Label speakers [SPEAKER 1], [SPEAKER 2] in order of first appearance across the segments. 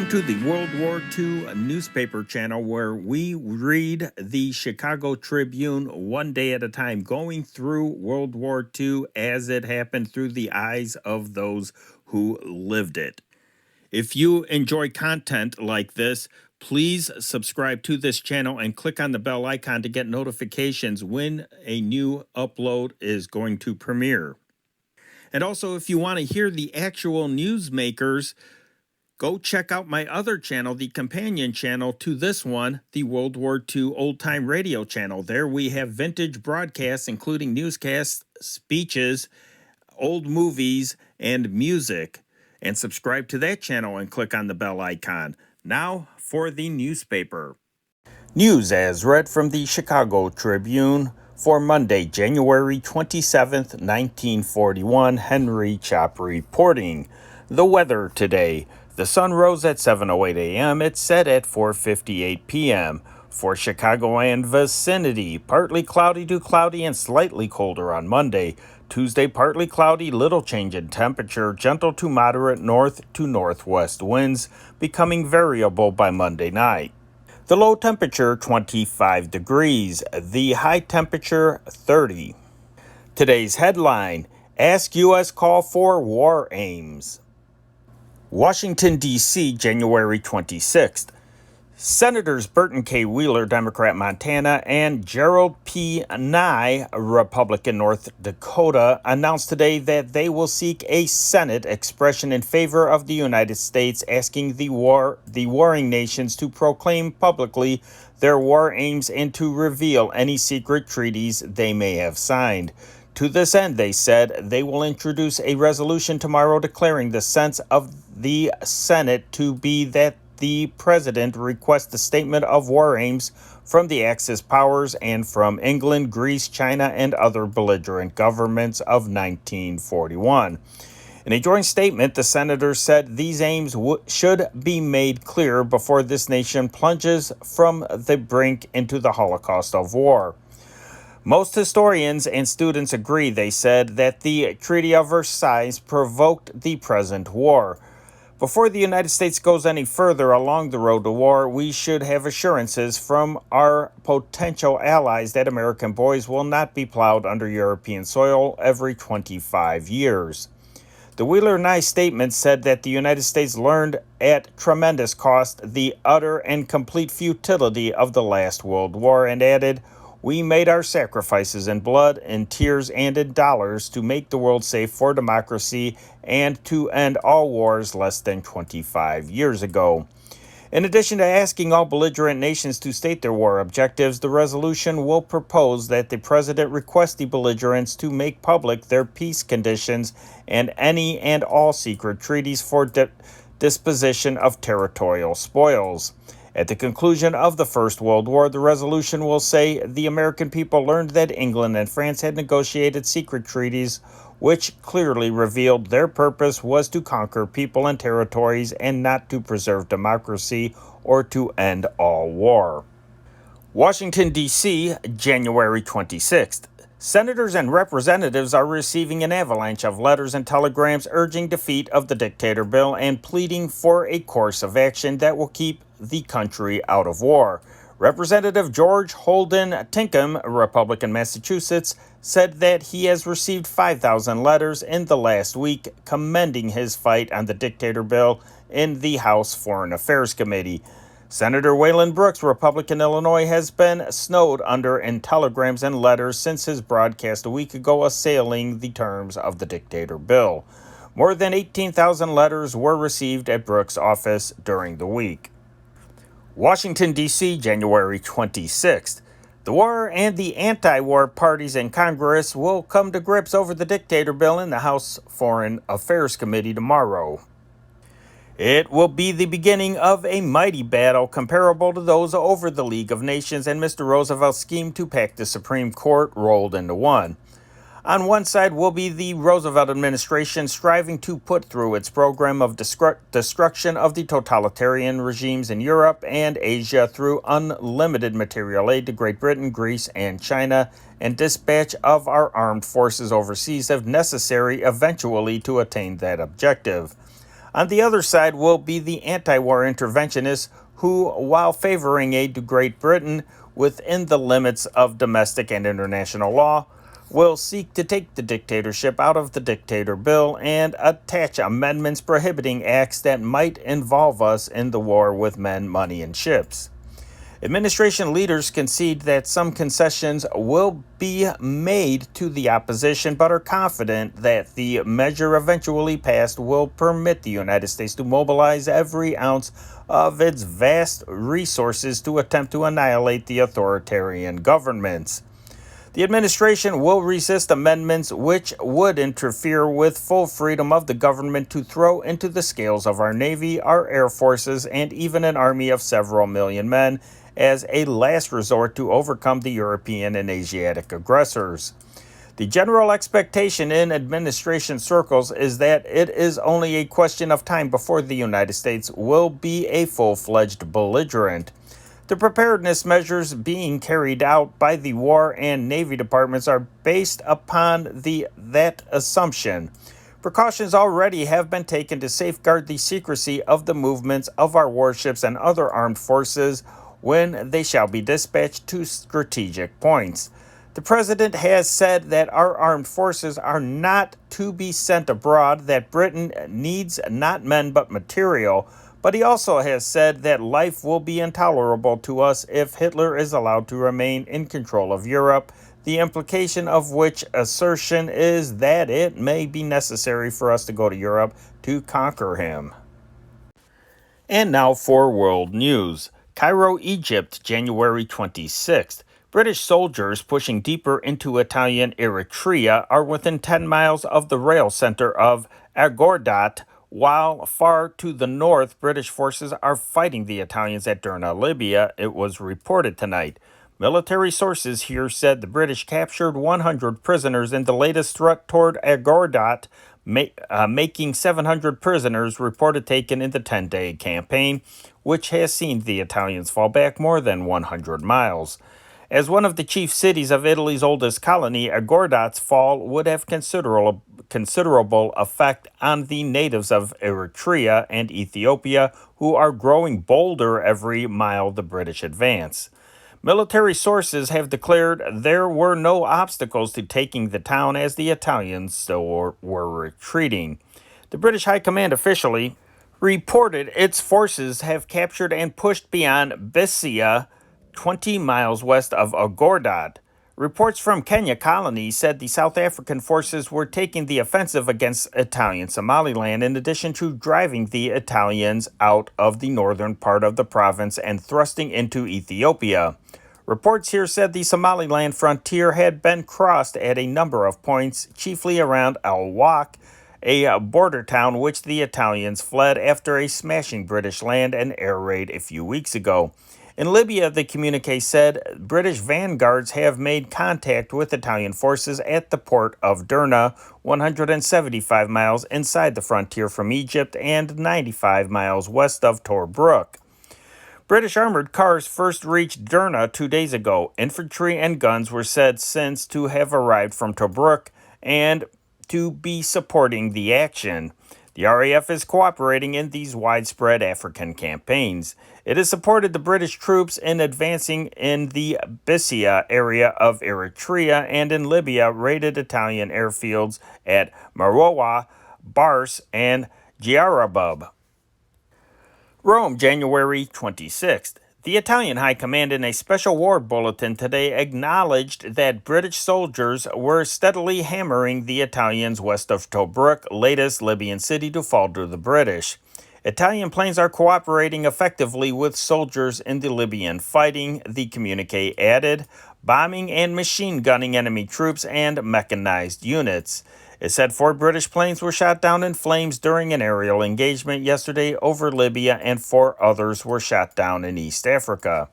[SPEAKER 1] Welcome to the World War II newspaper channel where we read the Chicago Tribune one day at a time, going through World War II as it happened through the eyes of those who lived it. If you enjoy content like this, please subscribe to this channel and click on the bell icon to get notifications when a new upload is going to premiere. And also, if you want to hear the actual newsmakers, go check out my other channel, the companion channel to this one, the World War II Old Time Radio channel. There we have vintage broadcasts, including newscasts, speeches, old movies, and music. And subscribe to that channel and click on the bell icon. Now for the newspaper. News as read from the Chicago Tribune for Monday, January 27th, 1941. Henry Chop reporting. The weather today. The sun rose at 7:08 a.m. It set at 4:58 p.m. For Chicago and vicinity, partly cloudy to cloudy and slightly colder on Monday. Tuesday, partly cloudy, little change in temperature, gentle to moderate north to northwest winds, becoming variable by Monday night. The low temperature, 25 degrees. The high temperature, 30. Today's headline, Ask U.S. Call for War Aims. Washington, D.C., January 26th. Senators Burton K. Wheeler, Democrat, Montana, and Gerald P. Nye, Republican, North Dakota, announced today that they will seek a Senate expression in favor of the United States, asking the warring nations to proclaim publicly their war aims and to reveal any secret treaties they may have signed. To this end, they said, they will introduce a resolution tomorrow declaring the sense of the Senate to be that the President requests a statement of war aims from the Axis powers and from England, Greece, China, and other belligerent governments of 1941. In a joint statement, the senators said these aims should be made clear before this nation plunges from the brink into the Holocaust of war. Most historians and students agree, they said, that the Treaty of Versailles provoked the present war. Before the United States goes any further along the road to war, we should have assurances from our potential allies that American boys will not be plowed under European soil every 25 years. The Wheeler-Nye statement said that the United States learned at tremendous cost the utter and complete futility of the last World War and added, we made our sacrifices in blood, in tears, and in dollars to make the world safe for democracy and to end all wars less than 25 years ago. In addition to asking all belligerent nations to state their war objectives, the resolution will propose that the President request the belligerents to make public their peace conditions and any and all secret treaties for disposition of territorial spoils. At the conclusion of the First World War, the resolution will say the American people learned that England and France had negotiated secret treaties which clearly revealed their purpose was to conquer people and territories and not to preserve democracy or to end all war. Washington, D.C., January 26th. Senators and representatives are receiving an avalanche of letters and telegrams urging defeat of the dictator bill and pleading for a course of action that will keep the country out of war. Representative George Holden Tinkham, Republican, Massachusetts, said that he has received 5,000 letters in the last week commending his fight on the dictator bill in the House Foreign Affairs Committee. Senator Waylon Brooks, Republican, Illinois, has been snowed under in telegrams and letters since his broadcast a week ago assailing the terms of the dictator bill. More than 18,000 letters were received at Brooks' office during the week. Washington, D.C., January 26th. The war and the anti-war parties in Congress will come to grips over the dictator bill in the House Foreign Affairs Committee tomorrow. It will be the beginning of a mighty battle comparable to those over the League of Nations and Mr. Roosevelt's scheme to pack the Supreme Court rolled into one. On one side will be the Roosevelt administration striving to put through its program of destruction of the totalitarian regimes in Europe and Asia through unlimited material aid to Great Britain, Greece, and China, and dispatch of our armed forces overseas if necessary eventually to attain that objective. On the other side will be the anti-war interventionists who, while favoring aid to Great Britain within the limits of domestic and international law, will seek to take the dictatorship out of the dictator bill and attach amendments prohibiting acts that might involve us in the war with men, money, and ships. Administration leaders concede that some concessions will be made to the opposition, but are confident that the measure eventually passed will permit the United States to mobilize every ounce of its vast resources to attempt to annihilate the authoritarian governments. The administration will resist amendments which would interfere with full freedom of the government to throw into the scales of our Navy, our Air Forces, and even an army of several million men as a last resort to overcome the European and Asiatic aggressors. The general expectation in administration circles is that it is only a question of time before the United States will be a full-fledged belligerent. The preparedness measures being carried out by the War and Navy departments are based upon that assumption. Precautions already have been taken to safeguard the secrecy of the movements of our warships and other armed forces when they shall be dispatched to strategic points. The President has said that our armed forces are not to be sent abroad, that Britain needs not men but material, but he also has said that life will be intolerable to us if Hitler is allowed to remain in control of Europe, the implication of which assertion is that it may be necessary for us to go to Europe to conquer him. And now for world news. Cairo, Egypt, January 26th. British soldiers pushing deeper into Italian Eritrea are within 10 miles of the rail center of Agordat, while far to the north, British forces are fighting the Italians at Derna, Libya, it was reported tonight. Military sources here said the British captured 100 prisoners in the latest threat toward Agordat, making 700 prisoners reported taken in the 10-day campaign, which has seen the Italians fall back more than 100 miles. As one of the chief cities of Italy's oldest colony, Agordat's fall would have considerable effect on the natives of Eritrea and Ethiopia, who are growing bolder every mile the British advance. Military sources have declared there were no obstacles to taking the town as the Italians still were retreating. The British High Command officially reported its forces have captured and pushed beyond Bissia, 20 miles west of Agordat. Reports from Kenya Colony said the South African forces were taking the offensive against Italian Somaliland in addition to driving the Italians out of the northern part of the province and thrusting into Ethiopia. Reports here said the Somaliland frontier had been crossed at a number of points, chiefly around Al Wak, a border town which the Italians fled after a smashing British land and air raid a few weeks ago. In Libya, the communique said British vanguards have made contact with Italian forces at the port of Derna, 175 miles inside the frontier from Egypt and 95 miles west of Tobruk. British armored cars first reached Derna 2 days ago. Infantry and guns were said since to have arrived from Tobruk and to be supporting the action. The RAF is cooperating in these widespread African campaigns. It has supported the British troops in advancing in the Bissia area of Eritrea and in Libya raided Italian airfields at Merowa, Bars, and Diyarbakir. Rome, January 26th. The Italian High Command in a special war bulletin today acknowledged that British soldiers were steadily hammering the Italians west of Tobruk, latest Libyan city to fall to the British. Italian planes are cooperating effectively with soldiers in the Libyan fighting, the communique added, bombing and machine gunning enemy troops and mechanized units. It said 4 British planes were shot down in flames during an aerial engagement yesterday over Libya and 4 others were shot down in East Africa.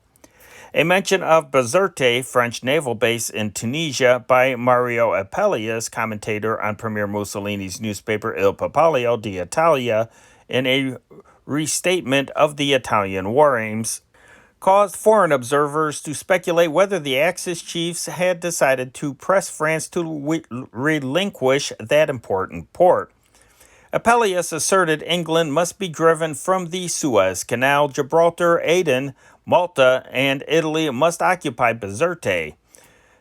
[SPEAKER 1] A mention of Bizerte, French naval base in Tunisia, by Mario Apelius, commentator on Premier Mussolini's newspaper Il Popolo d'Italia, in a restatement of the Italian war aims, caused foreign observers to speculate whether the Axis chiefs had decided to press France to relinquish that important port. Apellius asserted England must be driven from the Suez Canal, Gibraltar, Aden, Malta, and Italy must occupy Bizerte.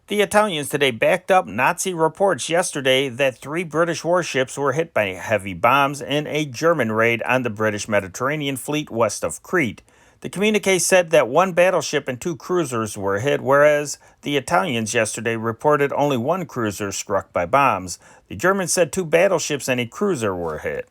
[SPEAKER 1] The Italians today backed up Nazi reports yesterday that 3 British warships were hit by heavy bombs in a German raid on the British Mediterranean fleet west of Crete. The communique said that 1 battleship and 2 cruisers were hit, whereas the Italians yesterday reported only 1 cruiser struck by bombs. The Germans said 2 battleships and a cruiser were hit.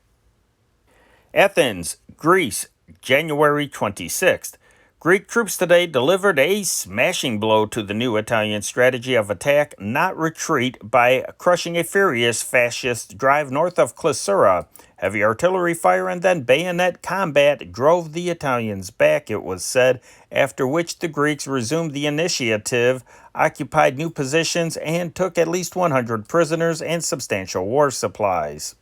[SPEAKER 1] Athens, Greece, January 26th. Greek troops today delivered a smashing blow to the new Italian strategy of attack, not retreat, by crushing a furious fascist drive north of Klissura. Heavy artillery fire and then bayonet combat drove the Italians back, it was said, after which the Greeks resumed the initiative, occupied new positions, and took at least 100 prisoners and substantial war supplies.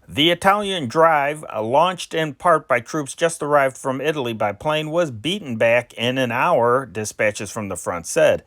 [SPEAKER 1] The Italian drive, launched in part by troops just arrived from Italy by plane, was beaten back in an hour, dispatches from the front said.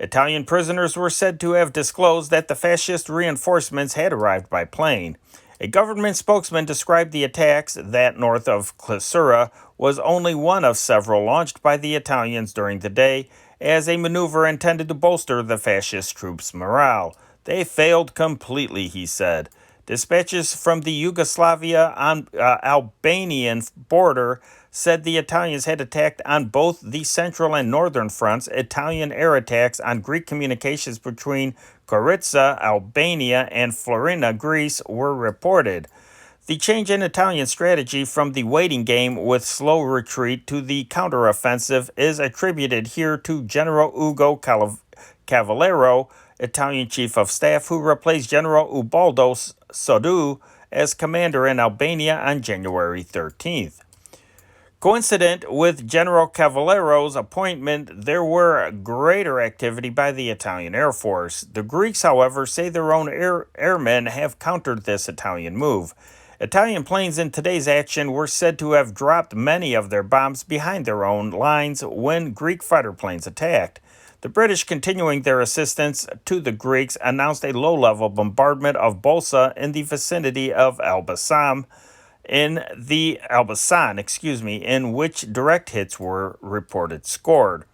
[SPEAKER 1] Italian prisoners were said to have disclosed that the fascist reinforcements had arrived by plane. A government spokesman described the attacks that north of Klissura was only one of several launched by the Italians during the day as a maneuver intended to bolster the fascist troops' morale. They failed completely, he said. Dispatches from the Yugoslavia-Albanian border said the Italians had attacked on both the central and northern fronts. Italian air attacks on Greek communications between Gorica, Albania, and Florina, Greece, were reported. The change in Italian strategy from the waiting game with slow retreat to the counteroffensive is attributed here to General Ugo Cavallero, Italian Chief of Staff, who replaced General Ubaldo Soddu as commander in Albania on January 13th. Coincident with General Cavallero's appointment, there were greater activity by the Italian Air Force. The Greeks, however, say their own airmen have countered this Italian move. Italian planes in today's action were said to have dropped many of their bombs behind their own lines when Greek fighter planes attacked. The British, continuing their assistance to the Greeks, announced a low-level bombardment of Bolsa in the vicinity of Elbasan, in which direct hits were reported scored.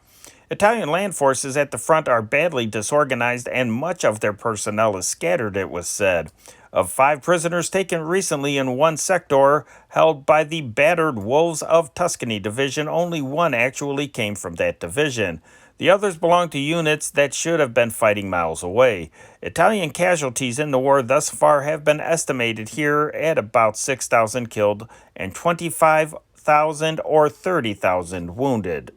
[SPEAKER 1] Italian land forces at the front are badly disorganized and much of their personnel is scattered, it was said. Of 5 prisoners taken recently in one sector held by the battered Wolves of Tuscany division, only 1 actually came from that division. The others belong to units that should have been fighting miles away. Italian casualties in the war thus far have been estimated here at about 6,000 killed and 25,000 or 30,000 wounded.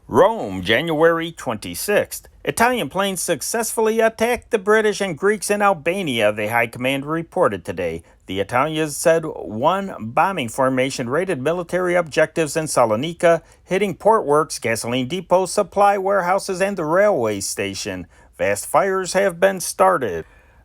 [SPEAKER 1] Rome, January 26th. Italian planes successfully attacked the British and Greeks in Albania, the High Command reported today. The Italians said 1 bombing formation raided military objectives in Salonika, hitting port works, gasoline depots, supply warehouses, and the railway station. Vast fires have been started.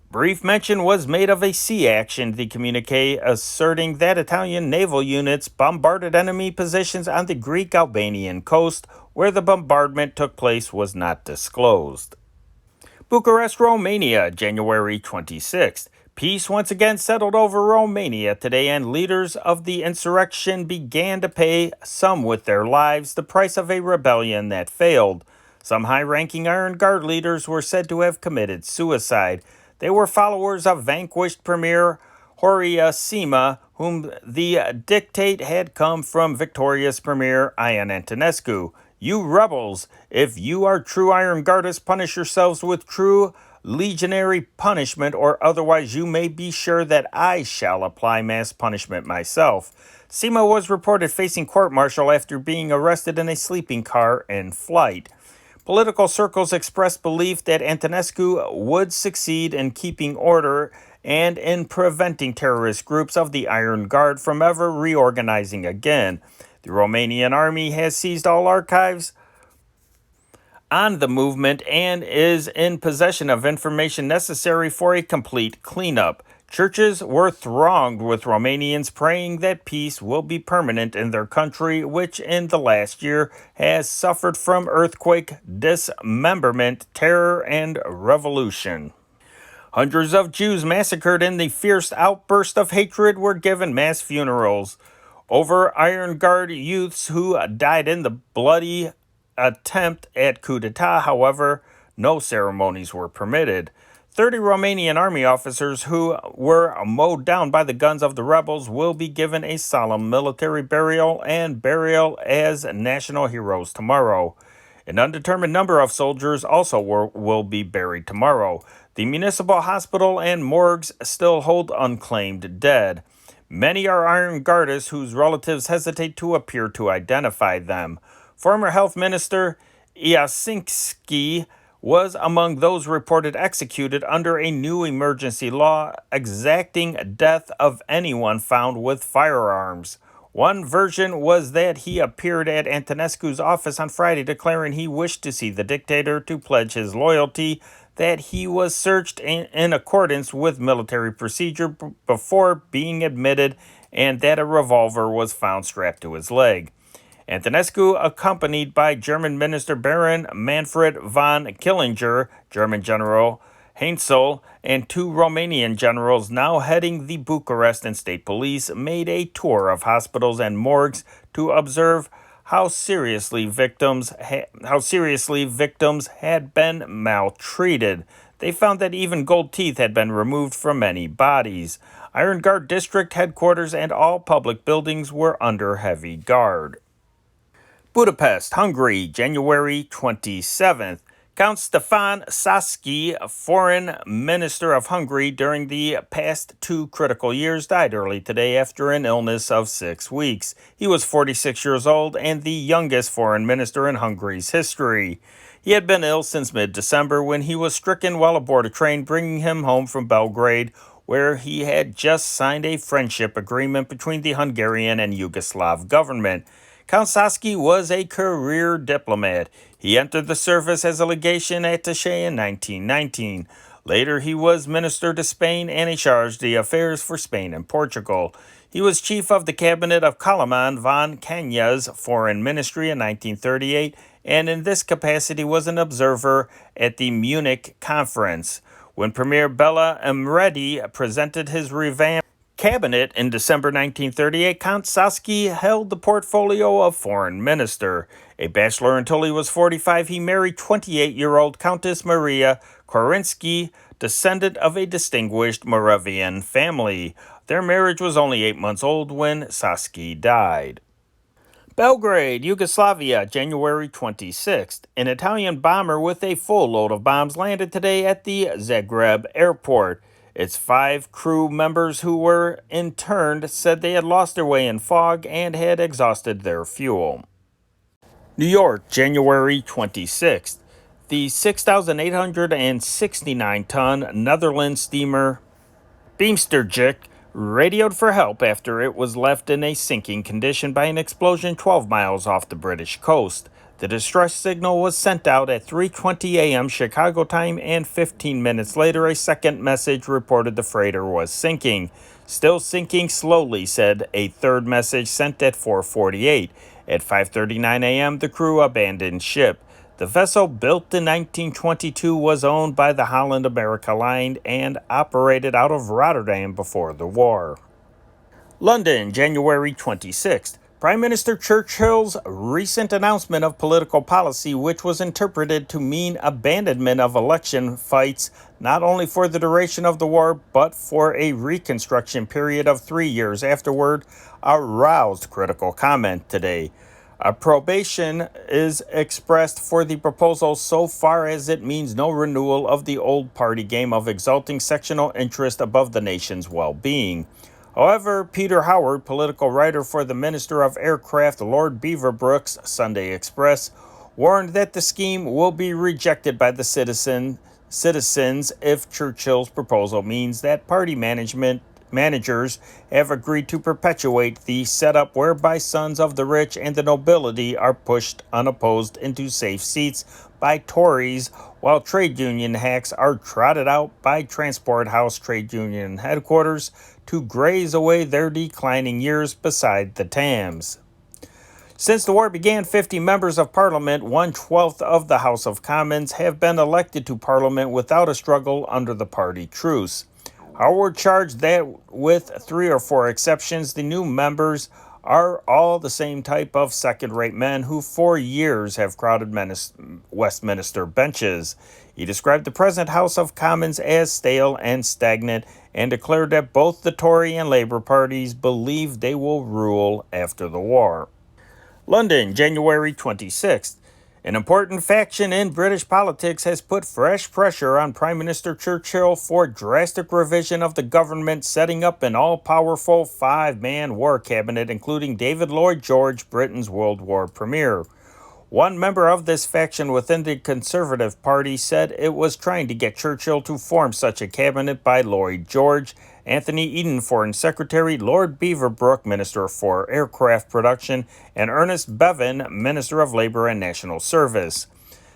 [SPEAKER 1] Brief mention was made of a sea action, the communique asserting that Italian naval units bombarded enemy positions on the Greek-Albanian coast. Where the bombardment took place was not disclosed. Bucharest, Romania, January 26th. Peace once again settled over Romania today, and leaders of the insurrection began to pay, some with their lives, the price of a rebellion that failed. Some high-ranking Iron Guard leaders were said to have committed suicide. They were followers of vanquished Premier Horia Sima, whom the dictate had come from victorious Premier Ion Antonescu. You rebels, if you are true Iron Guardists, punish yourselves with true legionary punishment, or otherwise you may be sure that I shall apply mass punishment myself. Sima was reported facing court-martial after being arrested in a sleeping car in flight. Political circles expressed belief that Antonescu would succeed in keeping order and in preventing terrorist groups of the Iron Guard from ever reorganizing again. The Romanian army has seized all archives on the movement and is in possession of information necessary for a complete cleanup. Churches were thronged with Romanians praying that peace will be permanent in their country, which in the last year has suffered from earthquake, dismemberment, terror, and revolution. Hundreds of Jews massacred in the fierce outburst of hatred were given mass funerals. Over Iron Guard youths who died in the bloody attempt at coup d'etat, however, no ceremonies were permitted. 30 Romanian army officers who were mowed down by the guns of the rebels will be given a solemn military burial and burial as national heroes tomorrow. An undetermined number of soldiers also will be buried tomorrow. The municipal hospital and morgues still hold unclaimed dead. Many are Iron Guardists whose relatives hesitate to appear to identify them. Former Health Minister Iasinski was among those reported executed under a new emergency law exacting death of anyone found with firearms. One version was that he appeared at Antonescu's office on Friday declaring he wished to see the dictator to pledge his loyalty, that he was searched in accordance with military procedure before being admitted, and that a revolver was found strapped to his leg. Antonescu, accompanied by German Minister Baron Manfred von Killinger, German General Heinzel, and 2 Romanian generals now heading the Bucharest and State Police, made a tour of hospitals and morgues to observe how seriously victims had been maltreated. They found that even gold teeth had been removed from many bodies. Iron Guard District headquarters and all public buildings were under heavy guard. Budapest, Hungary, January 27th. Count Stefan Sasky, Foreign Minister of Hungary during the past 2 critical years, died early today after an illness of 6 weeks. He was 46 years old and the youngest foreign minister in Hungary's history. He had been ill since mid-December when he was stricken while aboard a train bringing him home from Belgrade, where he had just signed a friendship agreement between the Hungarian and Yugoslav government. Count Sasky was a career diplomat. He entered the service as a legation attaché in 1919. Later, he was minister to Spain and a charge d'affaires for Spain and Portugal. He was chief of the cabinet of Kaloman von Kanya's foreign ministry in 1938, and in this capacity was an observer at the Munich conference. When Premier Bela Imredi presented his revamped cabinet in December 1938, Count Sasky held the portfolio of foreign minister. A bachelor until he was 45, he married 28-year-old Countess Maria Korinsky, descendant of a distinguished Moravian family. Their marriage was only 8 months old when Sasky died. Belgrade, Yugoslavia, January 26th. An Italian bomber with a full load of bombs landed today at the Zagreb airport. Its 5 crew members who were interned said they had lost their way in fog and had exhausted their fuel. New York, January 26th. The 6,869-ton Netherlands steamer Beemsterjik radioed for help after it was left in a sinking condition by an explosion 12 miles off the British coast. The distress signal was sent out at 3:20 a.m. Chicago time, and 15 minutes later, a second message reported the freighter was sinking. Still sinking slowly, said a third message sent at 4:48. At 5:39 a.m., the crew abandoned ship. The vessel, built in 1922, was owned by the Holland America Line and operated out of Rotterdam before the war. London, January 26th. Prime Minister Churchill's recent announcement of political policy, which was interpreted to mean abandonment of election fights not only for the duration of the war but for a reconstruction period of 3 years afterward, aroused critical comment today. Approbation is expressed for the proposal so far as it means no renewal of the old party game of exalting sectional interest above the nation's well-being. However, Peter Howard, political writer for the Minister of Aircraft Lord Beaverbrook's Sunday Express, warned that the scheme will be rejected by the citizens if Churchill's proposal means that party managers have agreed to perpetuate the setup whereby sons of the rich and the nobility are pushed unopposed into safe seats by Tories, while trade union hacks are trotted out by Transport House trade union headquarters to graze away their declining years beside the Thames. Since the war began, 50 members of parliament, 1/12 of the House of Commons, have been elected to parliament without a struggle under the party truce. Howard charged that, with 3 or 4 exceptions, the new members are all the same type of second-rate men who for years have crowded Westminster benches. He described the present House of Commons as stale and stagnant and declared that both the Tory and Labour parties believe they will rule after the war. London, January 26th. An important faction in British politics has put fresh pressure on Prime Minister Churchill for drastic revision of the government, setting up an all-powerful 5-man war cabinet, including David Lloyd George, Britain's World War premier. One member of this faction within the Conservative Party said it was trying to get Churchill to form such a cabinet by Lloyd George, Anthony Eden, Foreign Secretary, Lord Beaverbrook, Minister for Aircraft Production, and Ernest Bevin, Minister of Labor and National Service.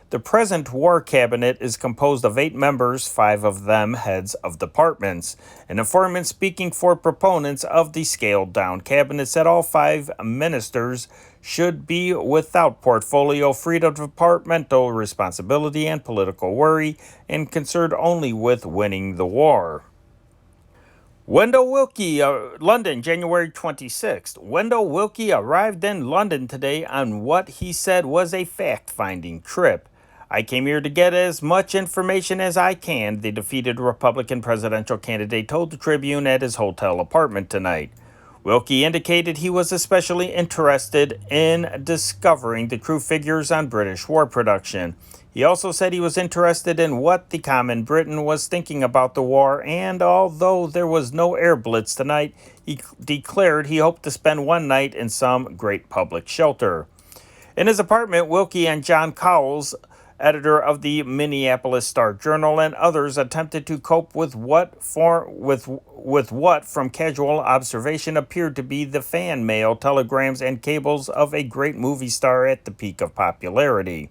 [SPEAKER 1] The present War Cabinet is composed of 8 members, 5 of them heads of departments. An informant speaking for proponents of the scaled-down cabinet said all 5 ministers should be without portfolio, freed of departmental responsibility and political worry, and concerned only with winning the war. Wendell Willkie, London, January 26th. Wendell Willkie arrived in London today on what he said was a fact-finding trip. I came here to get as much information as I can, the defeated Republican presidential candidate told the Tribune at his hotel apartment tonight. Willkie indicated he was especially interested in discovering the true figures on British war production. He also said he was interested in what the common Briton was thinking about the war, and although there was no air blitz tonight, he declared he hoped to spend one night in some great public shelter. In his apartment, Willkie and John Cowles, editor of the Minneapolis Star-Journal, and others attempted to cope with what from casual observation appeared to be the fan mail, telegrams, and cables of a great movie star at the peak of popularity.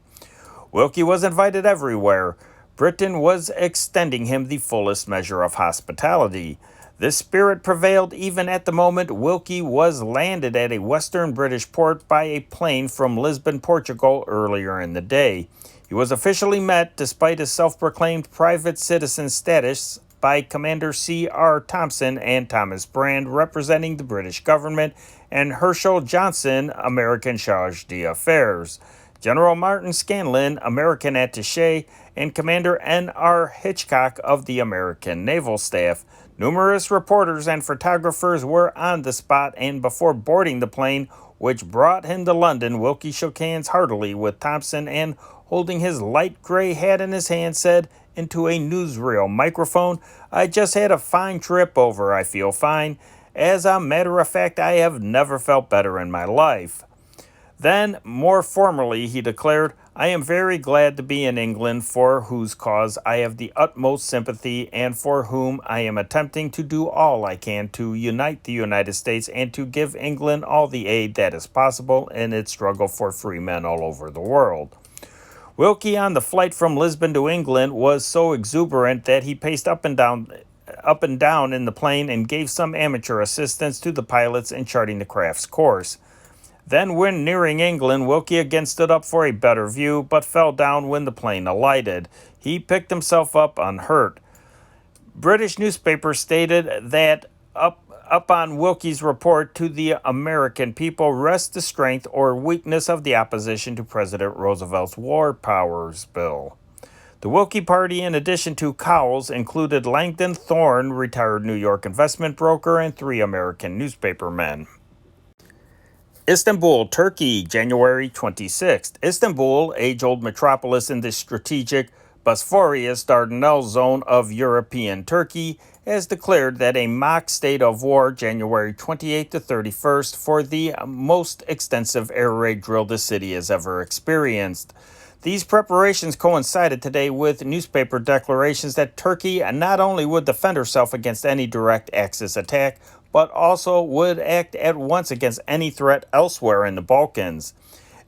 [SPEAKER 1] Willkie was invited everywhere. Britain was extending him the fullest measure of hospitality. This spirit prevailed even at the moment Willkie was landed at a western British port by a plane from Lisbon, Portugal, earlier in the day. He was officially met, despite his self-proclaimed private citizen status, by Commander C.R. Thompson and Thomas Brand, representing the British government, and Herschel Johnson, American charge d'affaires, General Martin Scanlon, American attaché, and Commander N.R. Hitchcock of the American Naval Staff. Numerous reporters and photographers were on the spot, and before boarding the plane, which brought him to London, Willkie shook hands heartily with Thompson and, holding his light gray hat in his hand, said into a newsreel microphone, "I just had a fine trip over. I feel fine. As a matter of fact, I have never felt better in my life." Then, more formally, he declared, "I am very glad to be in England, for whose cause I have the utmost sympathy and for whom I am attempting to do all I can to unite the United States and to give England all the aid that is possible in its struggle for free men all over the world." Willkie, on the flight from Lisbon to England, was so exuberant that he paced up and down in the plane and gave some amateur assistance to the pilots in charting the craft's course. Then, when nearing England, Willkie again stood up for a better view, but fell down when the plane alighted. He picked himself up unhurt. British newspapers stated that up on Willkie's report to the American people rests the strength or weakness of the opposition to President Roosevelt's War Powers Bill. The Willkie party, in addition to Cowles, included Langdon Thorne, retired New York investment broker, and 3 American newspapermen. Istanbul, Turkey, January 26th. Istanbul, age-old metropolis in the strategic Bosphorus Dardanelles zone of European Turkey, has declared that a mock state of war January 28th to 31st for the most extensive air raid drill the city has ever experienced. These preparations coincided today with newspaper declarations that Turkey not only would defend herself against any direct Axis attack, but also would act at once against any threat elsewhere in the Balkans.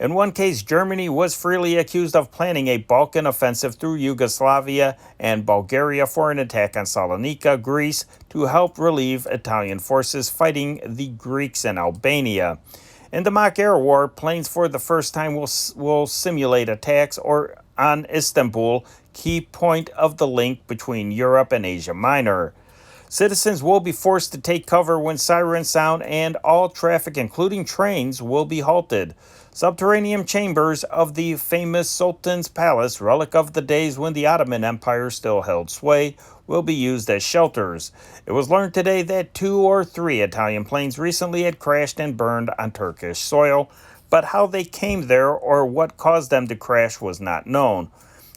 [SPEAKER 1] In one case, Germany was freely accused of planning a Balkan offensive through Yugoslavia and Bulgaria for an attack on Salonika, Greece, to help relieve Italian forces fighting the Greeks in Albania. In the mock air war, planes for the first time will simulate attacks or on Istanbul, key point of the link between Europe and Asia Minor. Citizens will be forced to take cover when sirens sound, and all traffic, including trains, will be halted. Subterranean chambers of the famous Sultan's Palace, relic of the days when the Ottoman Empire still held sway, will be used as shelters. It was learned today that 2 or 3 Italian planes recently had crashed and burned on Turkish soil, but how they came there or what caused them to crash was not known.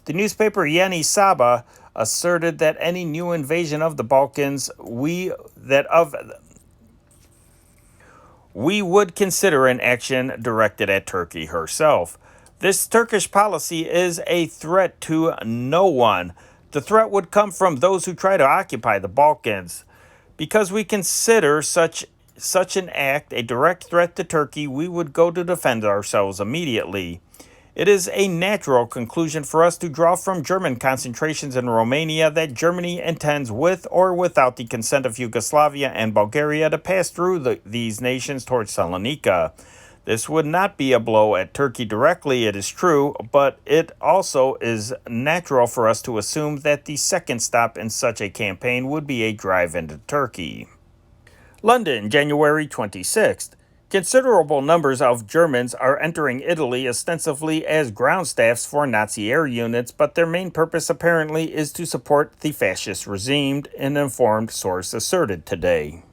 [SPEAKER 1] The newspaper Yeni Sabah asserted that any new invasion of the Balkans we would consider an action directed at Turkey herself. This Turkish policy is a threat to no one. The threat would come from those who try to occupy the Balkans. Because we consider such an act a direct threat to Turkey, we would go to defend ourselves immediately. It is a natural conclusion for us to draw from German concentrations in Romania that Germany intends, with or without the consent of Yugoslavia and Bulgaria, to pass through these nations towards Salonika. This would not be a blow at Turkey directly, it is true, but it also is natural for us to assume that the second stop in such a campaign would be a drive into Turkey. London, January 26th. Considerable numbers of Germans are entering Italy ostensibly as ground staffs for Nazi air units, but their main purpose apparently is to support the fascist regime, an informed source asserted today.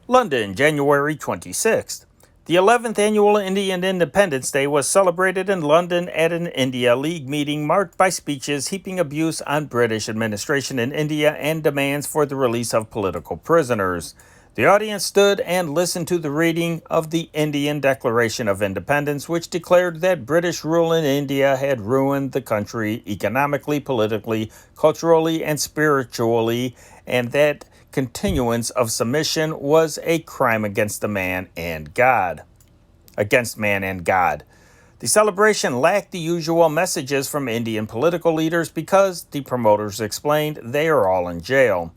[SPEAKER 1] London, January 26th. The 11th annual Indian Independence Day was celebrated in London at an India League meeting marked by speeches heaping abuse on British administration in India and demands for the release of political prisoners. The audience stood and listened to the reading of the Indian Declaration of Independence, which declared that British rule in India had ruined the country economically, politically, culturally, and spiritually, and that continuance of submission was a crime against man and God. The celebration lacked the usual messages from Indian political leaders because, the promoters explained, they are all in jail.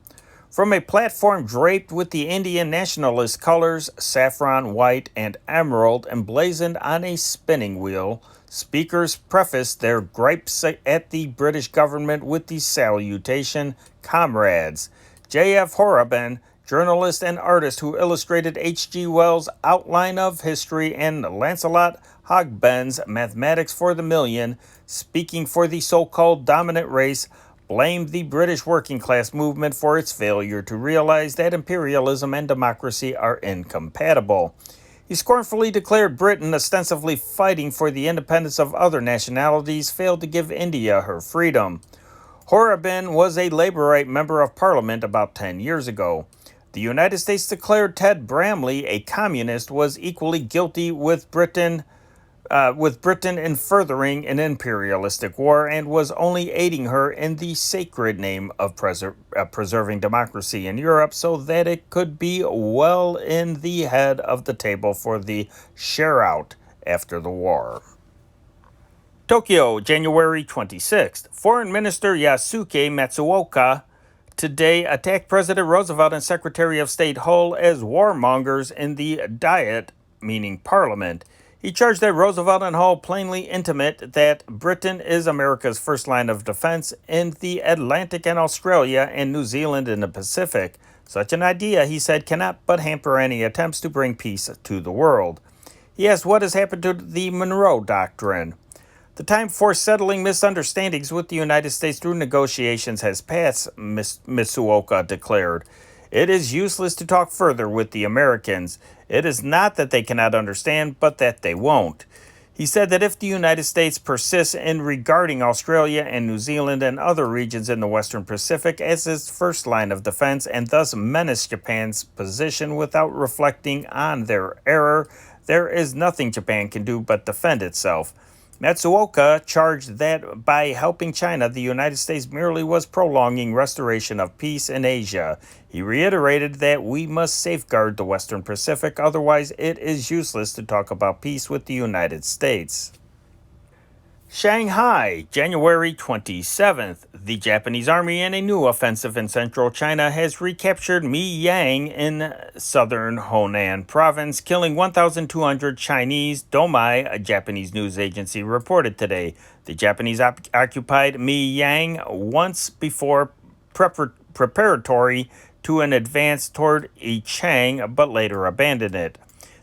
[SPEAKER 1] From a platform draped with the Indian nationalist colors, saffron, white, and emerald emblazoned on a spinning wheel, speakers prefaced their gripes at the British government with the salutation, "Comrades." J.F. Horrobin, journalist and artist who illustrated H.G. Wells' Outline of History and Lancelot Hogben's Mathematics for the Million, speaking for the so-called dominant race, blamed the British working class movement for its failure to realize that imperialism and democracy are incompatible. He scornfully declared Britain, ostensibly fighting for the independence of other nationalities, failed to give India her freedom. Horrobin was a Labourite member of Parliament about 10 years ago. The United States declared Ted Bramley, a communist, was equally guilty with Britain in furthering an imperialistic war and was only aiding her in the sacred name of preserving democracy in Europe so that it could be well in the head of the table for the share-out after the war. Tokyo, January 26th. Foreign Minister Yasuke Matsuoka today attacked President Roosevelt and Secretary of State Hull as warmongers in the Diet, meaning Parliament. He charged that Roosevelt and Hull plainly intimate that Britain is America's first line of defense in the Atlantic and Australia and New Zealand in the Pacific. Such an idea, he said, cannot but hamper any attempts to bring peace to the world. He asked what has happened to the Monroe Doctrine. The time for settling misunderstandings with the United States through negotiations has passed, Matsuoka declared. It is useless to talk further with the Americans. It is not that they cannot understand, but that they won't. He said that if the United States persists in regarding Australia and New Zealand and other regions in the Western Pacific as its first line of defense and thus menace Japan's position without reflecting on their error, there is nothing Japan can do but defend itself. Matsuoka charged that by helping China, the United States merely was prolonging restoration of peace in Asia. He reiterated that we must safeguard the Western Pacific, otherwise it is useless to talk about peace with the United States. Shanghai, January 27th. The Japanese army in a new offensive in central China has recaptured Mianyang in southern Honan province, killing 1,200 Chinese, Domai, a Japanese news agency, reported today. The Japanese occupied Mianyang once before preparatory to an advance toward Yichang, but later abandoned it.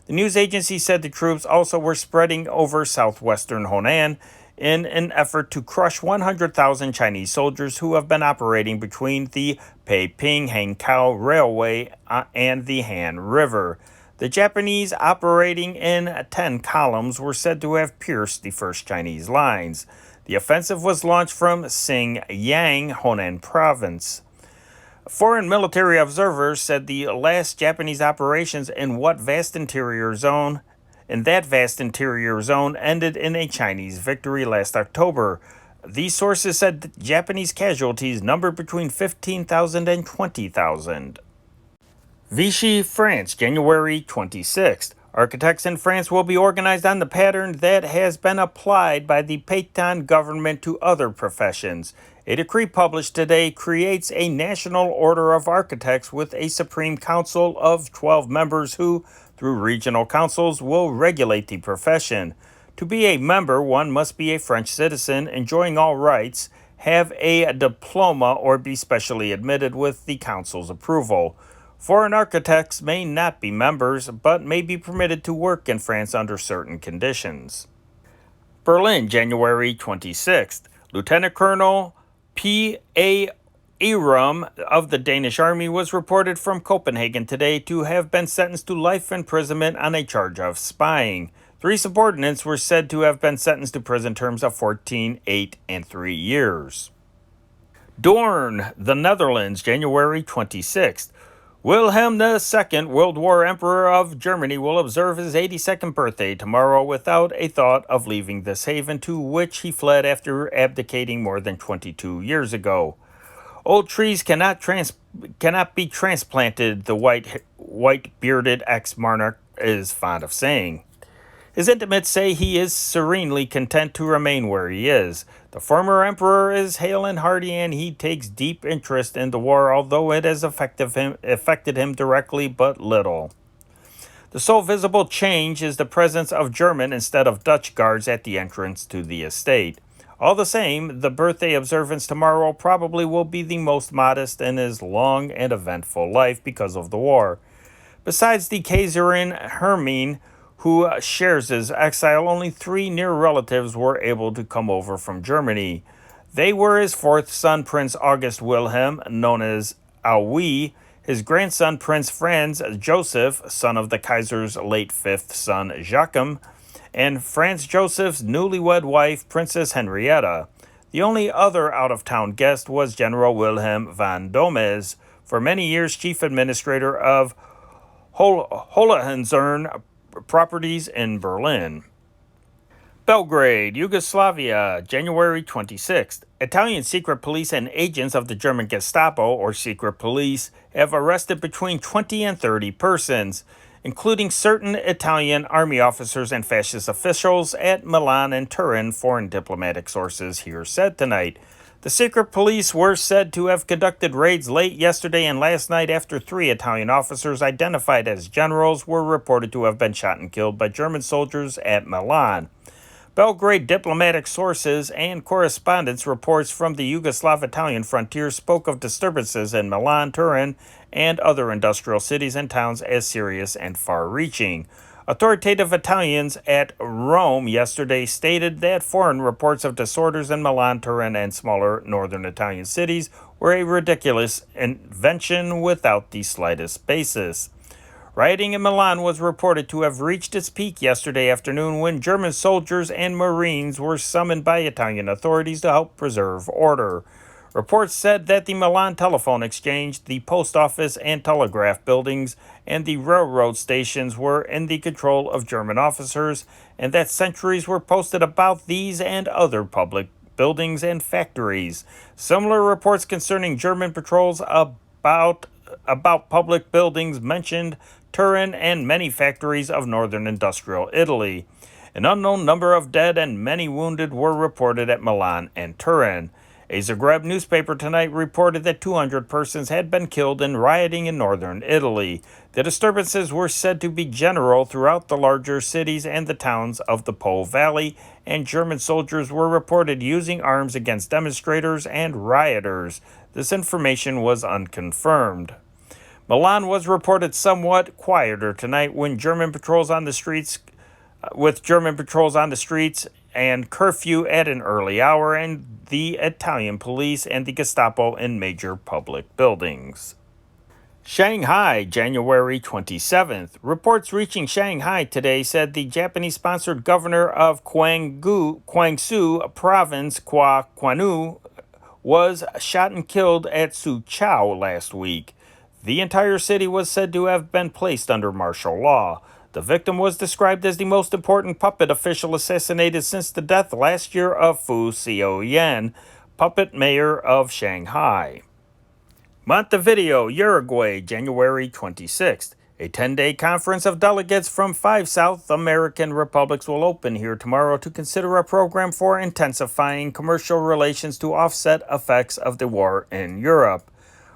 [SPEAKER 1] The news agency said the troops also were spreading over southwestern Honan in an effort to crush 100,000 Chinese soldiers who have been operating between the Peiping-Hankow Railway and the Han River. The Japanese, operating in 10 columns, were said to have pierced the first Chinese lines. The offensive was launched from Xingyang, Honan province. Foreign military observers said the last Japanese operations in that vast interior zone ended in a Chinese victory last October. These sources said that Japanese casualties numbered between 15,000 and 20,000. Vichy, France, January 26th. Architects in France will be organized on the pattern that has been applied by the Pétain government to other professions. A decree published today creates a national order of architects with a supreme council of 12 members who, through regional councils, will regulate the profession. To be a member, one must be a French citizen, enjoying all rights, have a diploma, or be specially admitted with the council's approval. Foreign architects may not be members, but may be permitted to work in France under certain conditions. Berlin, January 26th. Lieutenant Colonel P.A. Erum of the Danish Army was reported from Copenhagen today to have been sentenced to life imprisonment on a charge of spying. 3 subordinates were said to have been sentenced to prison terms of 14, 8, and 3 years. Doorn, the Netherlands, January 26th. Wilhelm II, World War Emperor of Germany, will observe his 82nd birthday tomorrow without a thought of leaving this haven to which he fled after abdicating more than 22 years ago. Old trees cannot be transplanted, the white-bearded ex-monarch is fond of saying. His intimates say he is serenely content to remain where he is. The former emperor is hale and hearty, and he takes deep interest in the war, although it has affected him directly but little. The sole visible change is the presence of German instead of Dutch guards at the entrance to the estate. All the same, the birthday observance tomorrow probably will be the most modest in his long and eventful life because of the war. Besides the Kaiserin Hermine, who shares his exile, only 3 near relatives were able to come over from Germany. They were his 4th son, Prince August Wilhelm, known as Aui, his grandson, Prince Franz Joseph, son of the Kaiser's late 5th son, Joachim, and Franz Joseph's newlywed wife, Princess Henrietta. The only other out-of-town guest was General Wilhelm von Dommes, for many years chief administrator of Hohenzollern properties in Berlin. Belgrade, Yugoslavia, January 26th. Italian secret police and agents of the German Gestapo, or secret police, have arrested between 20 and 30 persons, including certain Italian army officers and fascist officials at Milan and Turin, foreign diplomatic sources here said tonight. The secret police were said to have conducted raids late yesterday and last night after 3 Italian officers identified as generals were reported to have been shot and killed by German soldiers at Milan. Belgrade diplomatic sources and correspondence reports from the Yugoslav-Italian frontier spoke of disturbances in Milan, Turin, and other industrial cities and towns as serious and far-reaching. Authoritative Italians at Rome yesterday stated that foreign reports of disorders in Milan, Turin, and smaller northern Italian cities were a ridiculous invention without the slightest basis. Rioting in Milan was reported to have reached its peak yesterday afternoon when German soldiers and Marines were summoned by Italian authorities to help preserve order. Reports said that the Milan Telephone Exchange, the post office and telegraph buildings, and the railroad stations were in the control of German officers, and that sentries were posted about these and other public buildings and factories. Similar reports concerning German patrols about public buildings mentioned Turin and many factories of northern industrial Italy. An unknown number of dead and many wounded were reported at Milan and Turin. A Zagreb newspaper tonight reported that 200 persons had been killed in rioting in northern Italy. The disturbances were said to be general throughout the larger cities and the towns of the Po Valley, and German soldiers were reported using arms against demonstrators and rioters. This information was unconfirmed. Milan was reported somewhat quieter tonight with German patrols on the streets and curfew at an early hour, and the Italian police and the Gestapo in major public buildings. Shanghai, January 27th. Reports reaching Shanghai today said the Japanese-sponsored governor of Guangzhou Province, Hua Guanyu, was shot and killed at Suzhou last week. The entire city was said to have been placed under martial law. The victim was described as the most important puppet official assassinated since the death last year of Fu Xiaoyan, puppet mayor of Shanghai. Montevideo, Uruguay, January 26th. A 10-day conference of delegates from 5 South American republics will open here tomorrow to consider a program for intensifying commercial relations to offset effects of the war in Europe.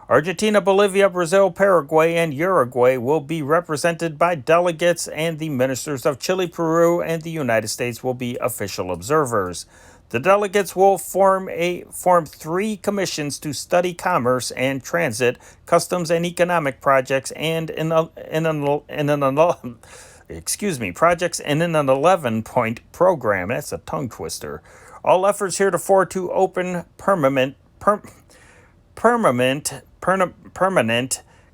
[SPEAKER 1] Argentina, Bolivia, Brazil, Paraguay, and Uruguay will be represented by delegates, and the ministers of Chile, Peru, and the United States will be official observers. The delegates will form 3 commissions to study commerce and transit, customs and economic projects, and projects in an 11-point program. That's a tongue twister. All efforts heretofore to open permanent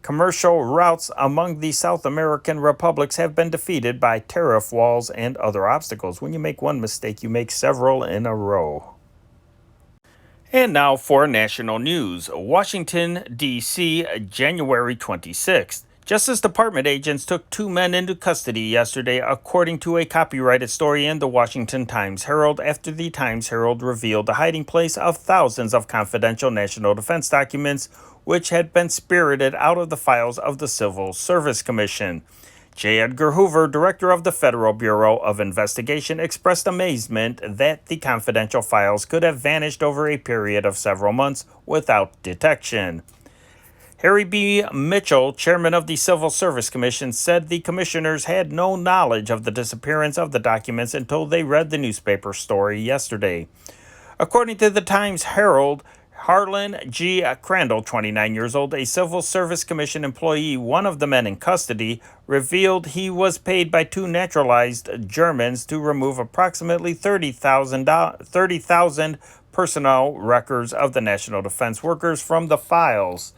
[SPEAKER 1] commercial routes among the South American republics have been defeated by tariff walls and other obstacles. When you make one mistake, you make several in a row. And now for national news. Washington, D.C., January 26th. Justice Department agents took 2 men into custody yesterday, according to a copyrighted story in the Washington Times-Herald, after the Times-Herald revealed the hiding place of thousands of confidential national defense documents, which had been spirited out of the files of the Civil Service Commission. J. Edgar Hoover, director of the Federal Bureau of Investigation, expressed amazement that the confidential files could have vanished over a period of several months without detection. Harry B. Mitchell, chairman of the Civil Service Commission, said the commissioners had no knowledge of the disappearance of the documents until they read the newspaper story yesterday. According to the Times-Herald, Harlan G. Crandall, 29 years old, a Civil Service Commission employee, one of the men in custody, revealed he was paid by 2 naturalized Germans to remove approximately 30,000 personnel records of the national defense workers from the files.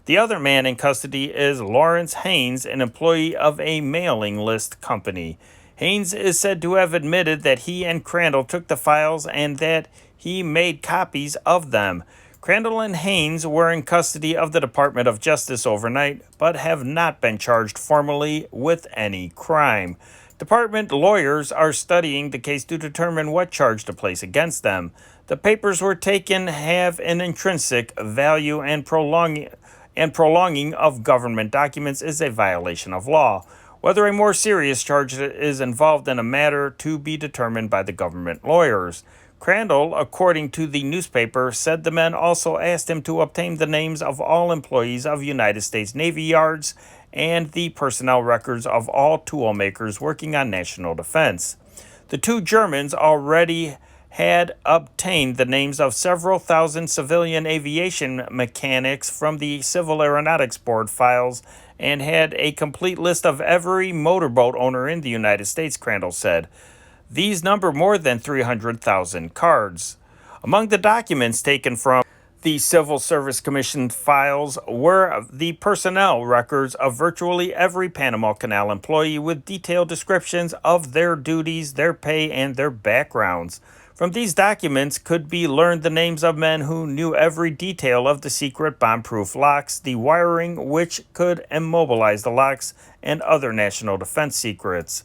[SPEAKER 1] The other man in custody is Lawrence Haynes, an employee of a mailing list company. Haynes is said to have admitted that he and Crandall took the files and that he made copies of them. Crandall and Haynes were in custody of the Department of Justice overnight, but have not been charged formally with any crime. Department lawyers are studying the case to determine what charge to place against them. The papers were taken have an intrinsic value, and prolonging of government documents is a violation of law. Whether a more serious charge is involved in a matter to be determined by the government lawyers. Crandall, according to the newspaper, said the men also asked him to obtain the names of all employees of United States Navy yards and the personnel records of all tool makers working on national defense. The 2 Germans already had obtained the names of several thousand civilian aviation mechanics from the Civil Aeronautics Board files and had a complete list of every motorboat owner in the United States, Crandall said. These number more than 300,000 cards. Among the documents taken from the Civil Service Commission files were the personnel records of virtually every Panama Canal employee with detailed descriptions of their duties, their pay, and their backgrounds. From these documents could be learned the names of men who knew every detail of the secret bomb-proof locks, the wiring which could immobilize the locks, and other national defense secrets.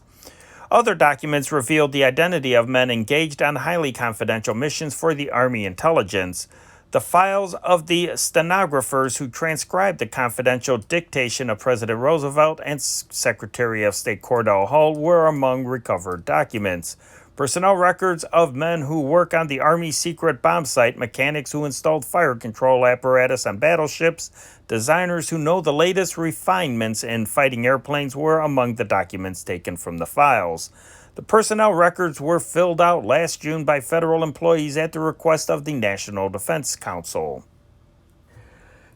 [SPEAKER 1] Other documents revealed the identity of men engaged on highly confidential missions for the Army intelligence. The files of the stenographers who transcribed the confidential dictation of President Roosevelt and Secretary of State Cordell Hull were among recovered documents. Personnel records of men who work on the Army's secret bomb site, mechanics who installed fire control apparatus on battleships, designers who know the latest refinements in fighting airplanes were among the documents taken from the files. The personnel records were filled out last June by federal employees at the request of the National Defense Council.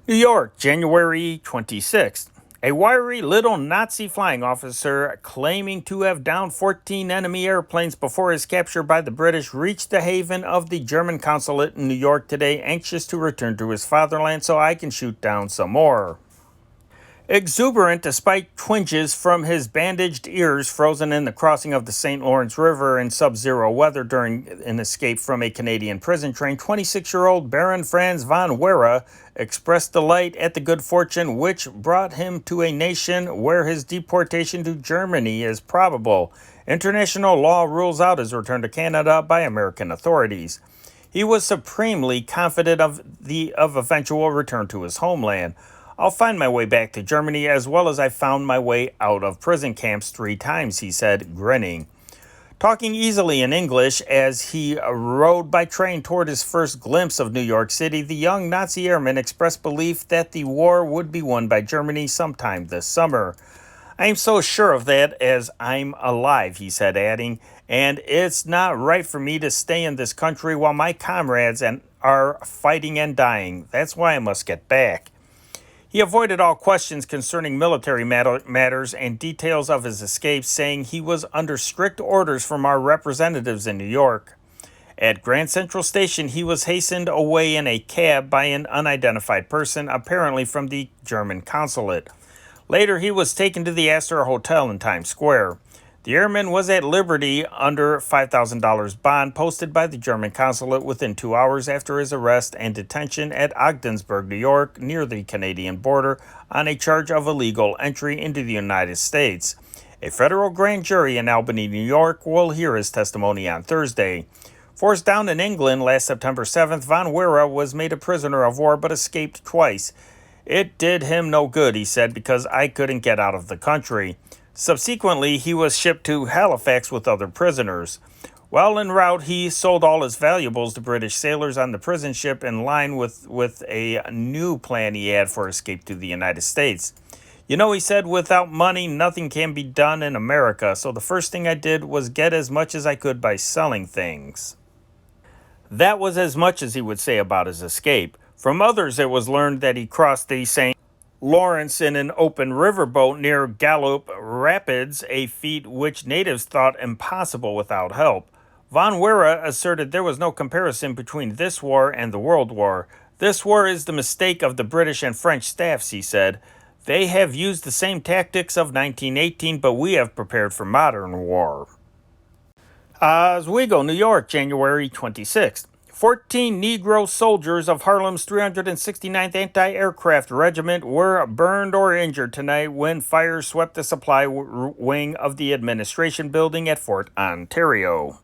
[SPEAKER 1] New York, January 26th. A wiry little Nazi flying officer claiming to have downed 14 enemy airplanes before his capture by the British reached the haven of the German consulate in New York today, anxious to return to his fatherland so I can shoot down some more. Exuberant despite twinges from his bandaged ears frozen in the crossing of the St. Lawrence River in sub-zero weather during an escape from a Canadian prison train, 26-year-old Baron Franz von Wehr expressed delight at the good fortune which brought him to a nation where his deportation to Germany is probable. International law rules out his return to Canada by American authorities. He was supremely confident of eventual return to his homeland. I'll find my way back to Germany as well as I found my way out of prison camps 3 times, he said, grinning. Talking easily in English as he rode by train toward his first glimpse of New York City, the young Nazi airman expressed belief that the war would be won by Germany sometime this summer. I am so sure of that as I'm alive, he said, adding, and it's not right for me to stay in this country while my comrades are fighting and dying. That's why I must get back. He avoided all questions concerning military matters and details of his escape, saying he was under strict orders from our representatives in New York. At Grand Central Station, he was hastened away in a cab by an unidentified person, apparently from the German consulate. Later, he was taken to the Astor Hotel in Times Square. The airman was at liberty under $5,000 bond posted by the German consulate within 2 hours after his arrest and detention at Ogdensburg, New York, near the Canadian border, on a charge of illegal entry into the United States. A federal grand jury in Albany, New York, will hear his testimony on Thursday. Forced down in England last September 7th, von Wehr was made a prisoner of war but escaped twice. It did him no good, he said, because I couldn't get out of the country. Subsequently, he was shipped to Halifax with other prisoners. While en route, he sold all his valuables to British sailors on the prison ship in line with a new plan he had for escape to the United States. You know, he said, without money, nothing can be done in America, so the first thing I did was get as much as I could by selling things. That was as much as he would say about his escape. From others, it was learned that he crossed the St. Lawrence in an open riverboat near Gallup Rapids, a feat which natives thought impossible without help. Von Wehr asserted there was no comparison between this war and the World War. This war is the mistake of the British and French staffs, he said. They have used the same tactics of 1918, but we have prepared for modern war. Oswego, New York, January 26th. 14 Negro soldiers of Harlem's 369th Anti-Aircraft Regiment were burned or injured tonight when fire swept the supply wing of the administration building at Fort Ontario.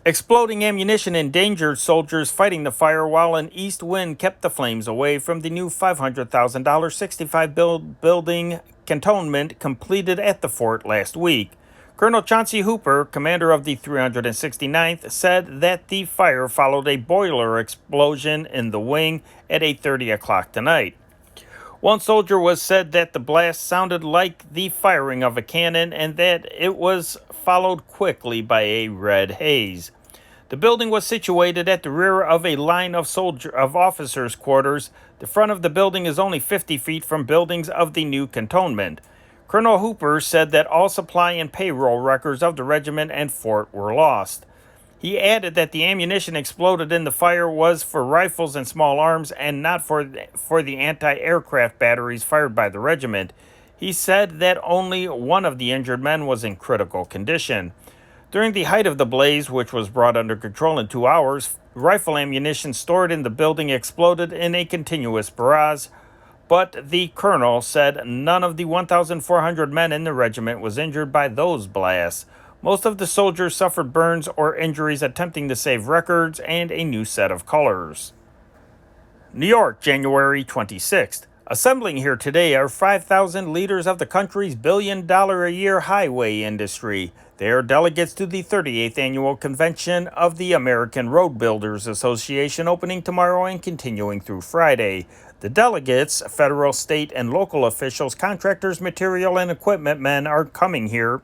[SPEAKER 1] Exploding ammunition endangered soldiers fighting the fire while an east wind kept the flames away from the new $500,000 65-building cantonment completed at the fort last week. Colonel Chauncey Hooper, commander of the 369th, said that the fire followed a boiler explosion in the wing at 8:30 o'clock tonight. One soldier was said that the blast sounded like the firing of a cannon and that it was followed quickly by a red haze. The building was situated at the rear of a line of officers' quarters. The front of the building is only 50 feet from buildings of the new cantonment. Colonel Hooper said that all supply and payroll records of the regiment and fort were lost. He added that the ammunition exploded in the fire was for rifles and small arms and not for the anti-aircraft batteries fired by the regiment. He said that only one of the injured men was in critical condition. During the height of the blaze, which was brought under control in 2 hours, rifle ammunition stored in the building exploded in a continuous barrage. But the colonel said none of the 1,400 men in the regiment was injured by those blasts. Most of the soldiers suffered burns or injuries attempting to save records and a new set of colors. New York, January 26th. Assembling here today are 5,000 leaders of the country's billion-a-year highway industry. They are delegates to the 38th Annual Convention of the American Road Builders Association, opening tomorrow and continuing through Friday. The delegates, federal, state, and local officials, contractors, material, and equipment men are coming here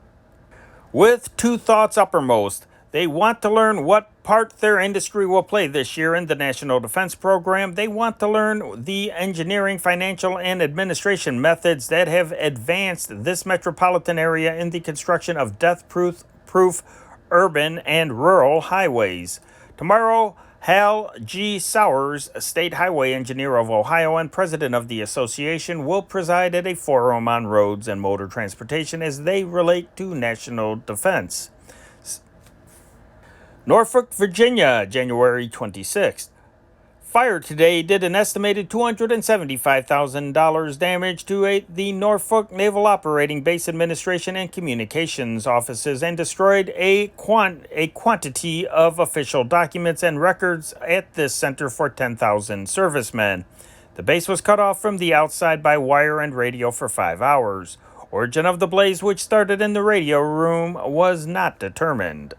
[SPEAKER 1] with two thoughts uppermost. They want to learn what part their industry will play this year in the National Defense Program. They want to learn the engineering, financial, and administration methods that have advanced this metropolitan area in the construction of death-proof urban and rural highways. Tomorrow, Hal G. Sowers, State Highway Engineer of Ohio and President of the association, will preside at a forum on roads and motor transportation as they relate to national defense. Norfolk, Virginia, January 26th. Fire today did an estimated $275,000 damage to the Norfolk Naval Operating Base Administration and Communications offices and destroyed a quantity of official documents and records at this center for 10,000 servicemen. The base was cut off from the outside by wire and radio for 5 hours. Origin of the blaze, which started in the radio room, was not determined.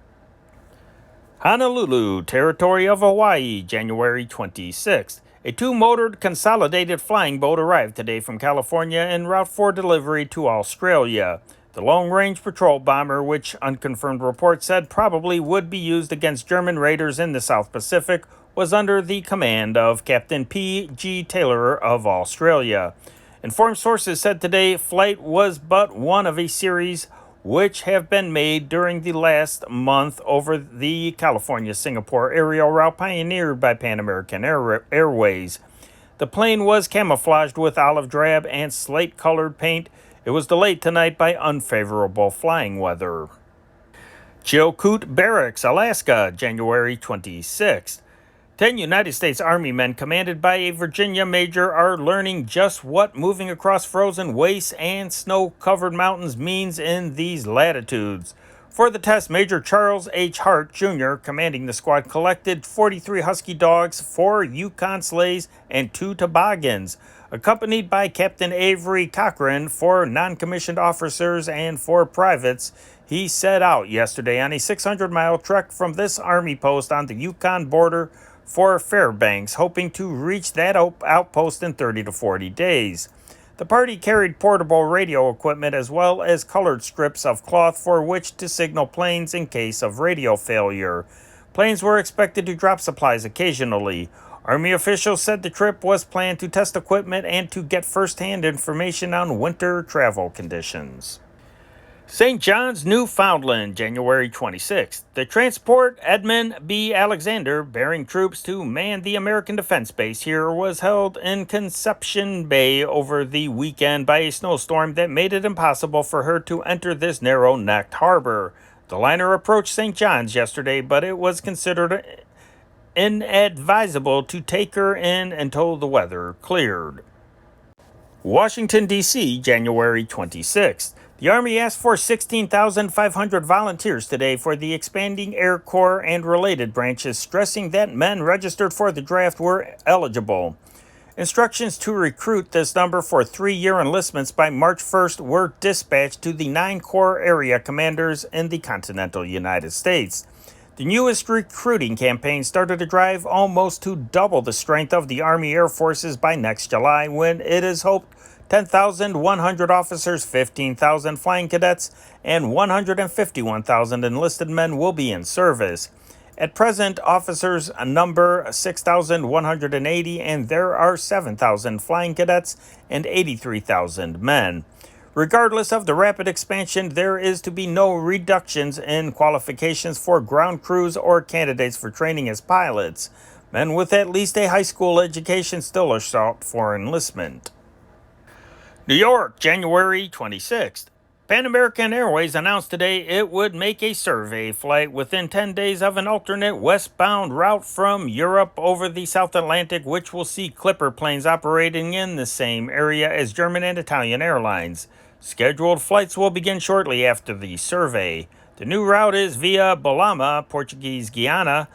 [SPEAKER 1] Honolulu, Territory of Hawaii, January 26th. A two-motored consolidated flying boat arrived today from California en route for delivery to Australia. The long-range patrol bomber, which unconfirmed reports said probably would be used against German raiders in the South Pacific, was under the command of Captain P. G. Taylor of Australia. Informed sources said today flight was but one of a series which have been made during the last month over the California-Singapore aerial route pioneered by Pan American Airways. The plane was camouflaged with olive drab and slate-colored paint. It was delayed tonight by unfavorable flying weather. Chilkoot Barracks, Alaska, January 26th. 10 United States Army men commanded by a Virginia major are learning just what moving across frozen wastes and snow-covered mountains means in these latitudes. For the test, Major Charles H. Hart, Jr., commanding the squad, collected 43 husky dogs, 4 Yukon sleighs, and 2 toboggans. Accompanied by Captain Avery Cochran for non-commissioned officers and 4 privates, he set out yesterday on a 600-mile trek from this Army post on the Yukon border for Fairbanks, hoping to reach that outpost in 30 to 40 days. The party carried portable radio equipment as well as colored strips of cloth for which to signal planes in case of radio failure. Planes were expected to drop supplies occasionally. Army officials said the trip was planned to test equipment and to get first-hand information on winter travel conditions. St. John's, Newfoundland, January 26th. The transport Edmund B. Alexander, bearing troops to man the American Defense Base here, was held in Conception Bay over the weekend by a snowstorm that made it impossible for her to enter this narrow-necked harbor. The liner approached St. John's yesterday, but it was considered inadvisable to take her in until the weather cleared. Washington, D.C., January 26th. The Army asked for 16,500 volunteers today for the expanding Air Corps and related branches, stressing that men registered for the draft were eligible. Instructions to recruit this number for 3-year enlistments by March 1st were dispatched to the 9 Corps area commanders in the continental United States. The newest recruiting campaign started a drive almost to double the strength of the Army Air Forces by next July, when it is hoped 10,100 officers, 15,000 flying cadets, and 151,000 enlisted men will be in service. At present, officers number 6,180, and there are 7,000 flying cadets and 83,000 men. Regardless of the rapid expansion, there is to be no reductions in qualifications for ground crews or candidates for training as pilots. Men with at least a high school education still are sought for enlistment. New York, January 26th. Pan American Airways announced today it would make a survey flight within 10 days of an alternate westbound route from Europe over the South Atlantic, which will see Clipper planes operating in the same area as German and Italian airlines. Scheduled flights will begin shortly after the survey. The new route is via Bolama, Portuguese Guiana,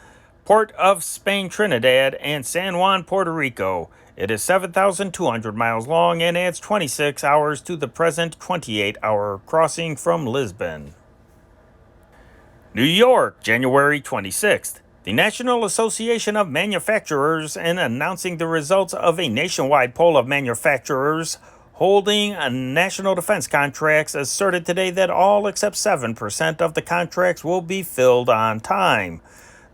[SPEAKER 1] Port of Spain, Trinidad, and San Juan, Puerto Rico. It is 7,200 miles long and adds 26 hours to the present 28-hour crossing from Lisbon. New York, January 26th. The National Association of Manufacturers, in announcing the results of a nationwide poll of manufacturers holding national defense contracts, asserted today that all except 7% of the contracts will be filled on time.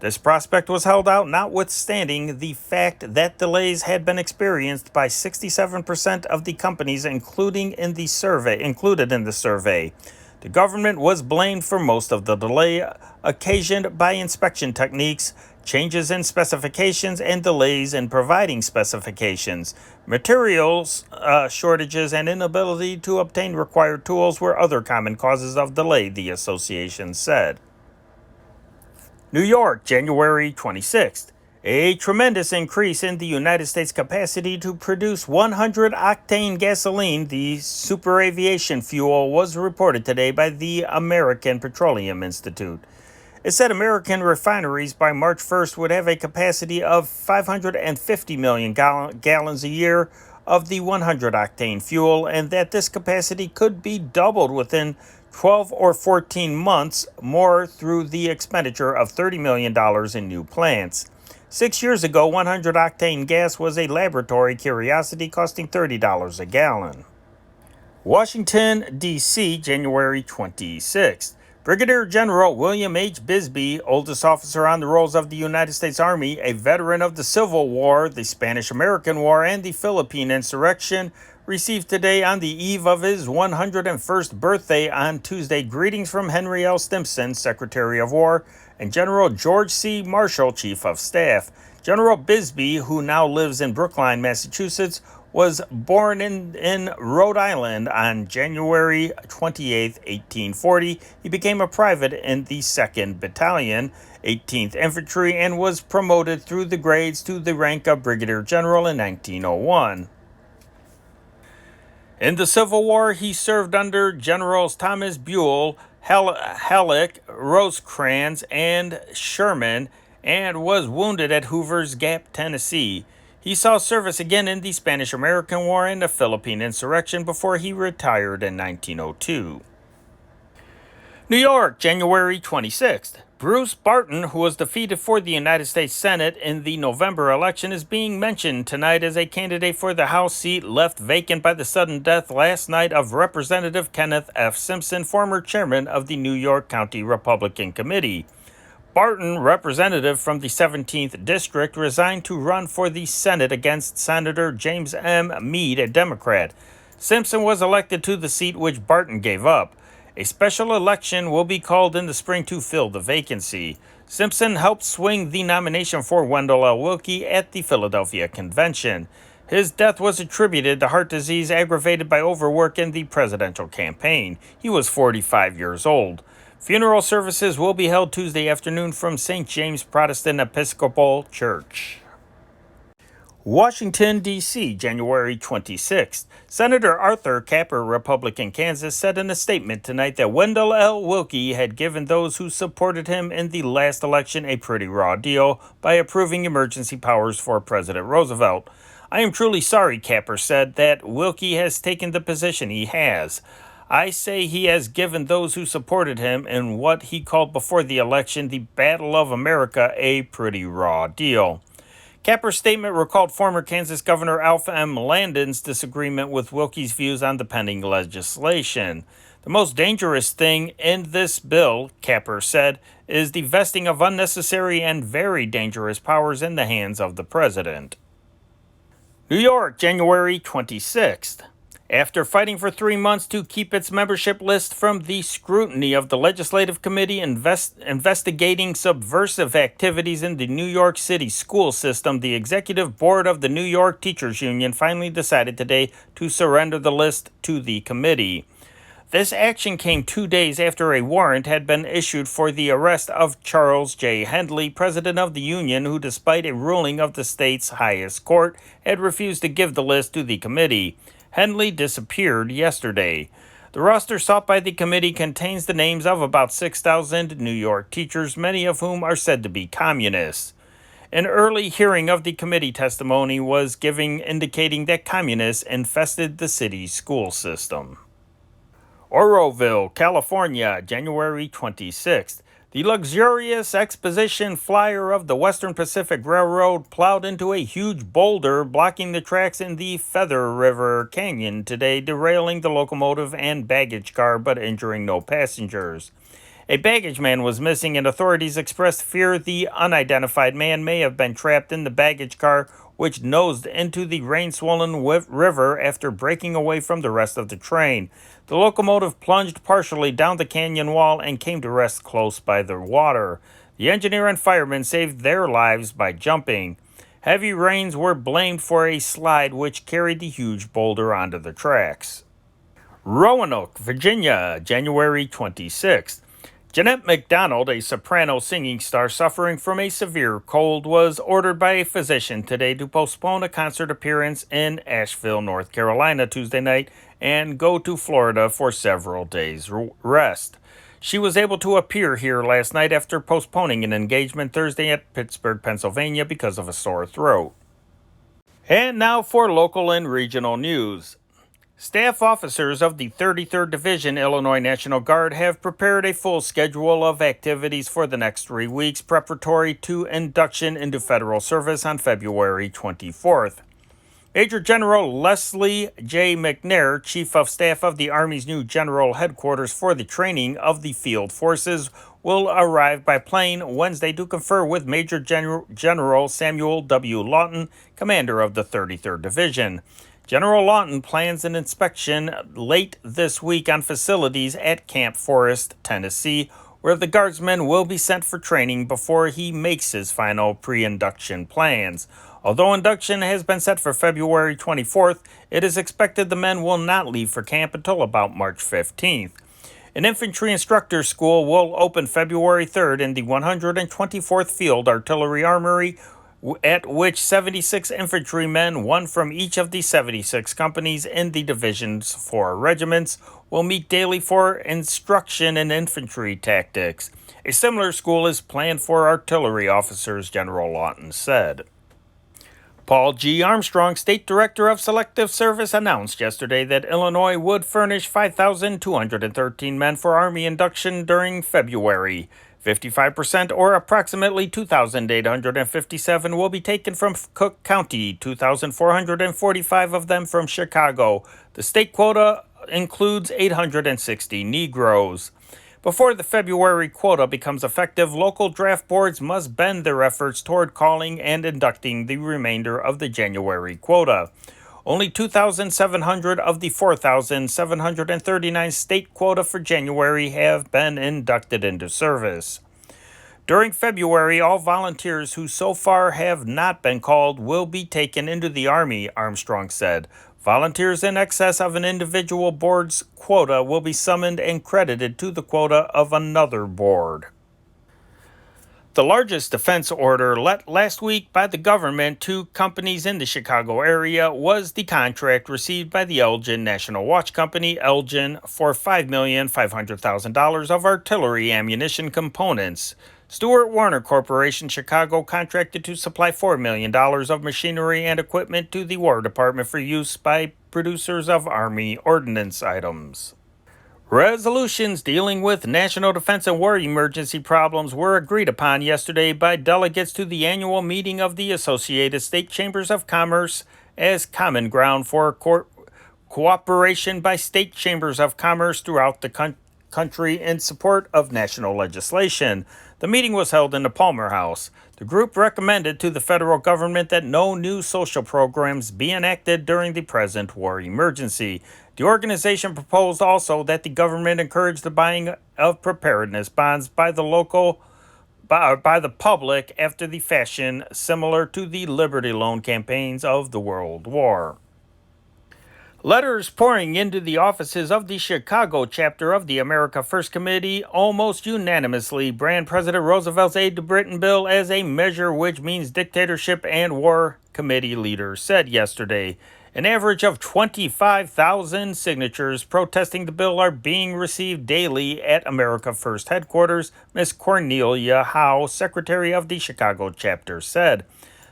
[SPEAKER 1] This prospect was held out notwithstanding the fact that delays had been experienced by 67% of the companies included in the survey. The government was blamed for most of the delay occasioned by inspection techniques, changes in specifications, and delays in providing specifications. Materials shortages and inability to obtain required tools were other common causes of delay, the association said. New York, January 26th. A tremendous increase in the United States' capacity to produce 100-octane gasoline, the superaviation fuel, was reported today by the American Petroleum Institute. It said American refineries by March 1st would have a capacity of 550 million gallons a year of the 100-octane fuel, and that this capacity could be doubled within 12 or 14 months more through the expenditure of $30 million in new plants. 6 years ago, 100-octane gas was a laboratory curiosity costing $30 a gallon. Washington, D.C., January 26th. Brigadier General William H. Bisbee, oldest officer on the rolls of the United States Army, a veteran of the Civil War, the Spanish-American War, and the Philippine Insurrection, received today on the eve of his 101st birthday on Tuesday greetings from Henry L. Stimson, Secretary of War, and General George C. Marshall, Chief of Staff. General Bisbee, who now lives in Brookline, Massachusetts, was born in Rhode Island on January 28, 1840. He became a private in the 2nd Battalion, 18th Infantry, and was promoted through the grades to the rank of Brigadier General in 1901. In the Civil War, he served under Generals Thomas Buell, Halleck, Rosecrans, and Sherman, and was wounded at Hoover's Gap, Tennessee. He saw service again in the Spanish-American War and the Philippine Insurrection before he retired in 1902. New York, January 26th. Bruce Barton, who was defeated for the United States Senate in the November election, is being mentioned tonight as a candidate for the House seat left vacant by the sudden death last night of Representative Kenneth F. Simpson, former chairman of the New York County Republican Committee. Barton, representative from the 17th District, resigned to run for the Senate against Senator James M. Meade, a Democrat. Simpson was elected to the seat which Barton gave up. A special election will be called in the spring to fill the vacancy. Simpson helped swing the nomination for Wendell L. Willkie at the Philadelphia Convention. His death was attributed to heart disease aggravated by overwork in the presidential campaign. He was 45 years old. Funeral services will be held Tuesday afternoon from St. James Protestant Episcopal Church. Washington, D.C., January 26th. Senator Arthur Capper, Republican, Kansas, said in a statement tonight that Wendell L. Willkie had given those who supported him in the last election a pretty raw deal by approving emergency powers for President Roosevelt. I am truly sorry, Capper said, that Willkie has taken the position he has. I say he has given those who supported him in what he called before the election the Battle of America a pretty raw deal. Capper's statement recalled former Kansas Governor Alf M. Landon's disagreement with Willkie's views on the pending legislation. The most dangerous thing in this bill, Capper said, is the vesting of unnecessary and very dangerous powers in the hands of the president. New York, January 26th. After fighting for 3 months to keep its membership list from the scrutiny of the Legislative Committee investigating subversive activities in the New York City school system, the Executive Board of the New York Teachers Union finally decided today to surrender the list to the committee. This action came 2 days after a warrant had been issued for the arrest of Charles J. Hendley, president of the union, who, despite a ruling of the state's highest court, had refused to give the list to the committee. Hendley disappeared yesterday. The roster sought by the committee contains the names of about 6,000 New York teachers, many of whom are said to be communists. An early hearing of the committee testimony was indicating that communists infested the city's school system. Oroville, California, January 26th. The luxurious exposition flyer of the Western Pacific Railroad plowed into a huge boulder blocking the tracks in the Feather River Canyon today, derailing the locomotive and baggage car but injuring no passengers. A baggage man was missing, and authorities expressed fear the unidentified man may have been trapped in the baggage car, which nosed into the rain-swollen river after breaking away from the rest of the train. The locomotive plunged partially down the canyon wall and came to rest close by the water. The engineer and firemen saved their lives by jumping. Heavy rains were blamed for a slide which carried the huge boulder onto the tracks. Roanoke, Virginia, January 26th. Jeanette MacDonald, a soprano singing star suffering from a severe cold, was ordered by a physician today to postpone a concert appearance in Asheville, North Carolina Tuesday night and go to Florida for several days' rest. She was able to appear here last night after postponing an engagement Thursday at Pittsburgh, Pennsylvania because of a sore throat. And now for local and regional news. Staff officers of the 33rd Division Illinois National Guard have prepared a full schedule of activities for the next 3 weeks preparatory to induction into federal service on February 24th. Major General Leslie J. McNair, Chief of Staff of the Army's new General Headquarters for the Training of the Field Forces, will arrive by plane Wednesday to confer with Major General Samuel W. Lawton, commander of the 33rd Division. General Lawton plans an inspection late this week on facilities at Camp Forest, Tennessee, where the Guardsmen will be sent for training before he makes his final pre-induction plans. Although induction has been set for February 24th, it is expected the men will not leave for camp until about March 15th. An infantry instructor school will open February 3rd in the 124th Field Artillery Armory, at which 76 infantrymen, one from each of the 76 companies in the division's 4 regiments, will meet daily for instruction in infantry tactics. A similar school is planned for artillery officers, General Lawton said. Paul G. Armstrong, State Director of Selective Service, announced yesterday that Illinois would furnish 5,213 men for Army induction during February. 55%, or approximately 2,857, will be taken from Cook County, 2,445 of them from Chicago. The state quota includes 860 Negroes. Before the February quota becomes effective, local draft boards must bend their efforts toward calling and inducting the remainder of the January quota. Only 2,700 of the 4,739 state quota for January have been inducted into service. During February, all volunteers who so far have not been called will be taken into the Army, Armstrong said. Volunteers in excess of an individual board's quota will be summoned and credited to the quota of another board. The largest defense order let last week by the government to companies in the Chicago area was the contract received by the Elgin National Watch Company, Elgin, for $5,500,000 of artillery ammunition components. Stuart Warner Corporation Chicago contracted to supply $4 million of machinery and equipment to the War Department for use by producers of Army ordnance items. Resolutions dealing with national defense and war emergency problems were agreed upon yesterday by delegates to the annual meeting of the Associated State Chambers of Commerce as common ground for cooperation by state chambers of commerce throughout the country in support of national legislation. The meeting was held in the Palmer House. The group recommended to the federal government that no new social programs be enacted during the present war emergency. The organization proposed also that the government encourage the buying of preparedness bonds by the public after the fashion similar to the Liberty Loan campaigns of the World War. Letters pouring into the offices of the Chicago chapter of the America First Committee almost unanimously brand President Roosevelt's Aid to Britain bill as a measure which means dictatorship and war, committee leaders said yesterday. An average of 25,000 signatures protesting the bill are being received daily at America First headquarters, Ms. Cornelia Howe, secretary of the Chicago chapter, said.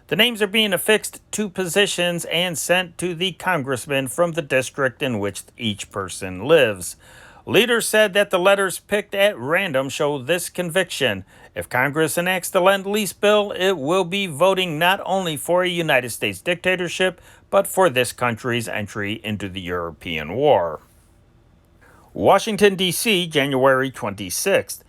[SPEAKER 1] The names are being affixed to positions and sent to the congressman from the district in which each person lives. Leaders said that the letters picked at random show this conviction. If Congress enacts the Lend-Lease bill, it will be voting not only for a United States dictatorship, but for this country's entry into the European War. Washington, D.C., January 26th.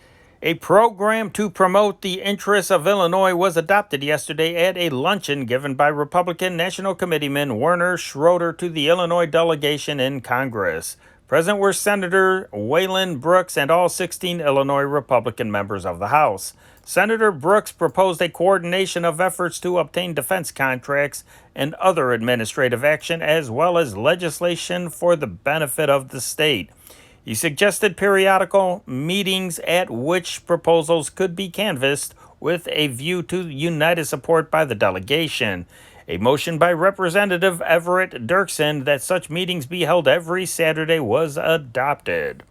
[SPEAKER 1] A program to promote the interests of Illinois was adopted yesterday at a luncheon given by Republican National Committeeman Werner Schroeder to the Illinois delegation in Congress. Present were Senator Waylon Brooks and all 16 Illinois Republican members of the House. Senator Brooks proposed a coordination of efforts to obtain defense contracts and other administrative action, as well as legislation for the benefit of the state. He suggested periodical meetings at which proposals could be canvassed with a view to united support by the delegation. A motion by Representative Everett Dirksen that such meetings be held every Saturday was adopted.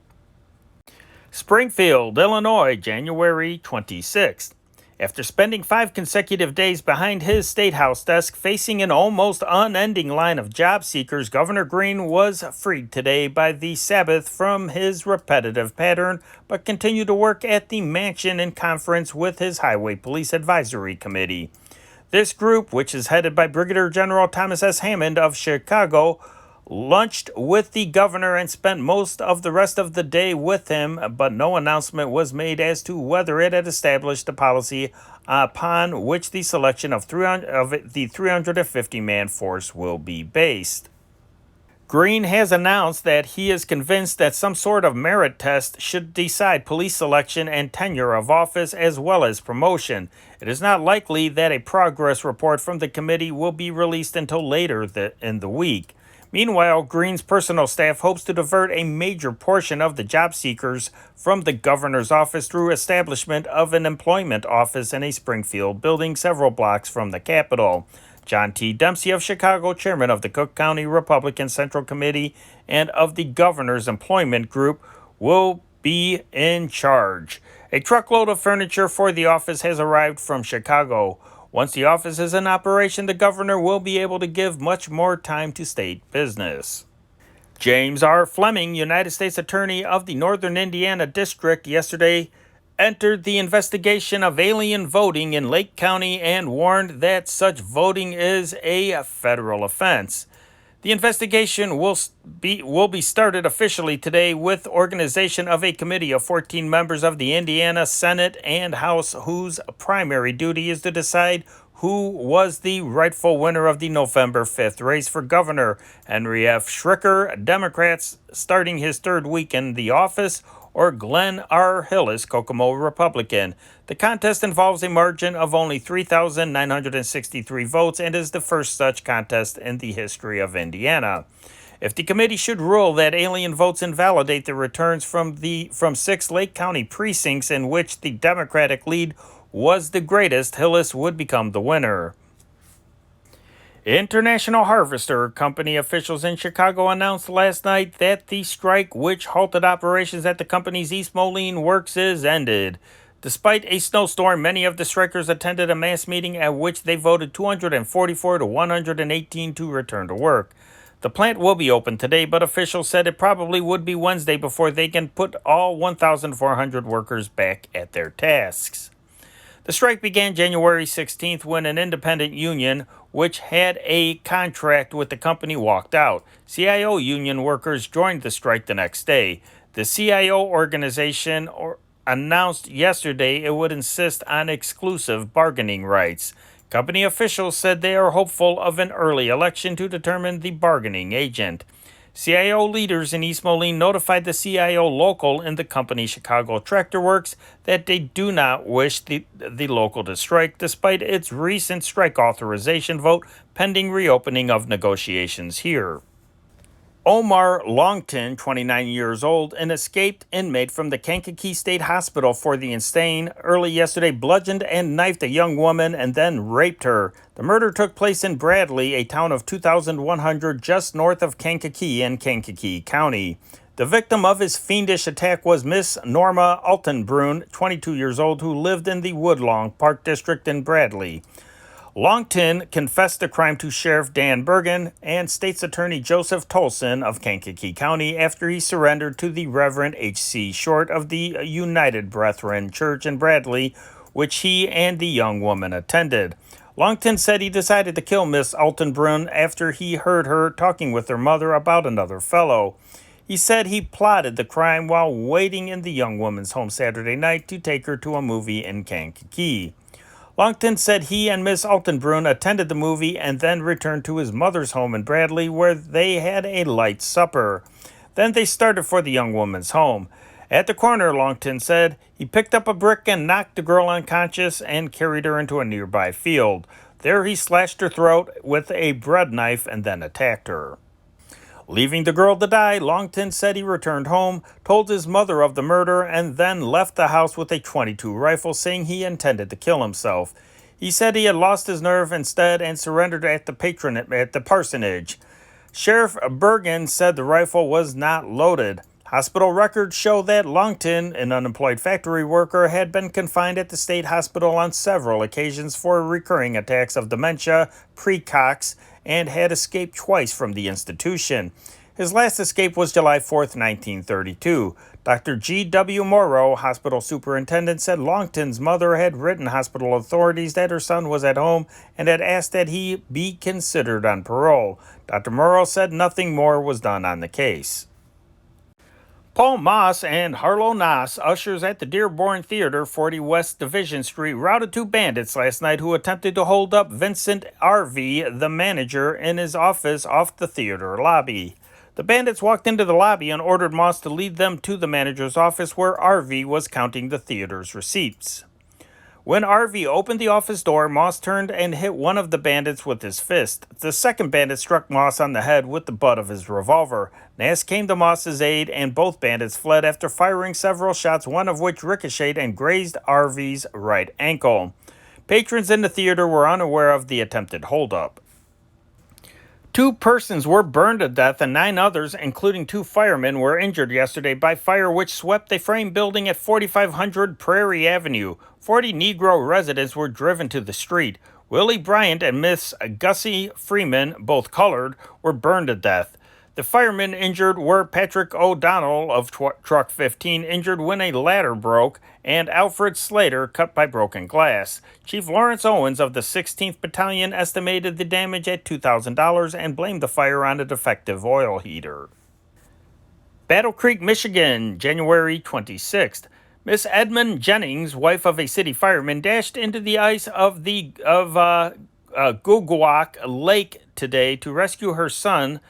[SPEAKER 1] Springfield, Illinois, January 26th. After spending 5 consecutive days behind his State House desk facing an almost unending line of job seekers, Governor Green was freed today by the Sabbath from his repetitive pattern, but continued to work at the mansion in conference with his Highway Police Advisory Committee. This group, which is headed by Brigadier General Thomas S. Hammond of Chicago, lunched with the governor and spent most of the rest of the day with him, but no announcement was made as to whether it had established a policy upon which the selection of the 350-man force will be based. Green has announced that he is convinced that some sort of merit test should decide police selection and tenure of office as well as promotion. It is not likely that a progress report from the committee will be released until later in the week. Meanwhile, Green's personal staff hopes to divert a major portion of the job seekers from the governor's office through establishment of an employment office in a Springfield building several blocks from the Capitol. John T. Dempsey of Chicago, chairman of the Cook County Republican Central Committee and of the Governor's Employment Group, will be in charge. A truckload of furniture for the office has arrived from Chicago. Once the office is in operation, the governor will be able to give much more time to state business. James R. Fleming, United States Attorney of the Northern Indiana District, yesterday entered the investigation of alien voting in Lake County and warned that such voting is a federal offense. The investigation will be started officially today with organization of a committee of 14 members of the Indiana Senate and House whose primary duty is to decide who was the rightful winner of the November 5th race for governor. Henry F. Schricker, Democrats, starting his third week in the office, or Glenn R. Hillis, Kokomo, Republican. The contest involves a margin of only 3,963 votes and is the first such contest in the history of Indiana. If the committee should rule that alien votes invalidate the returns from 6 Lake County precincts in which the Democratic lead was the greatest, Hillis would become the winner. International Harvester Company officials in Chicago announced last night that the strike, which halted operations at the company's East Moline works, is ended. Despite a snowstorm, many of the strikers attended a mass meeting at which they voted 244 to 118 to return to work. The plant will be open today, but officials said it probably would be Wednesday before they can put all 1,400 workers back at their tasks. The strike began January 16th when an independent union, which had a contract with the company, walked out. CIO union workers joined the strike the next day. The CIO organization announced yesterday it would insist on exclusive bargaining rights. Company officials said they are hopeful of an early election to determine the bargaining agent. CIO leaders in East Moline notified the CIO local in the company Chicago Tractor Works that they do not wish the local to strike, despite its recent strike authorization vote pending reopening of negotiations here. Omar Longton, 29 years old, an escaped inmate from the Kankakee State Hospital for the Insane, early yesterday bludgeoned and knifed a young woman and then raped her. The murder took place in Bradley, a town of 2,100 just north of Kankakee in Kankakee County. The victim of his fiendish attack was Miss Norma Altenbrun, 22 years old, who lived in the Woodlawn Park District in Bradley. Longton confessed the crime to Sheriff Dan Bergen and State's Attorney Joseph Tolson of Kankakee County after he surrendered to the Reverend H.C. Short of the United Brethren Church in Bradley, which he and the young woman attended. Longton said he decided to kill Miss Altenbrun after he heard her talking with her mother about another fellow. He said he plotted the crime while waiting in the young woman's home Saturday night to take her to a movie in Kankakee. Longton said he and Miss Altenbrun attended the movie and then returned to his mother's home in Bradley where they had a light supper. Then they started for the young woman's home. At the corner, Longton said, he picked up a brick and knocked the girl unconscious and carried her into a nearby field. There he slashed her throat with a bread knife and then attacked her. Leaving the girl to die, Longton said he returned home, told his mother of the murder, and then left the house with a .22 rifle, saying he intended to kill himself. He said he had lost his nerve instead and surrendered at the parsonage. Sheriff Bergen said the rifle was not loaded. Hospital records show that Longton, an unemployed factory worker, had been confined at the state hospital on several occasions for recurring attacks of dementia, precox, and had escaped twice from the institution. His last escape was July 4, 1932. Dr. G.W. Morrow, hospital superintendent, said Longton's mother had written hospital authorities that her son was at home and had asked that he be considered on parole. Dr. Morrow said nothing more was done on the case. Paul Moss and Harlow Nass, ushers at the Dearborn Theater, 40 West Division Street, routed two bandits last night who attempted to hold up Vincent Arvey, the manager, in his office off the theater lobby. The bandits walked into the lobby and ordered Moss to lead them to the manager's office where Arvey was counting the theater's receipts. When Arvey opened the office door, Moss turned and hit one of the bandits with his fist. The second bandit struck Moss on the head with the butt of his revolver. Nass came to Moss's aid, and both bandits fled after firing several shots, one of which ricocheted and grazed Arvey's right ankle. Patrons in the theater were unaware of the attempted holdup. 2 persons were burned to death and 9 others, including 2 firemen, were injured yesterday by fire which swept a frame building at 4500 Prairie Avenue. 40 Negro residents were driven to the street. Willie Bryant and Miss Gussie Freeman, both colored, were burned to death. The firemen injured were Patrick O'Donnell of Truck 15, injured when a ladder broke, and Alfred Slater, cut by broken glass. Chief Lawrence Owens of the 16th Battalion estimated the damage at $2,000 and blamed the fire on a defective oil heater. Battle Creek, Michigan, January 26th. Miss Edmund Jennings, wife of a city fireman, dashed into the ice of Guguak Lake today to rescue her son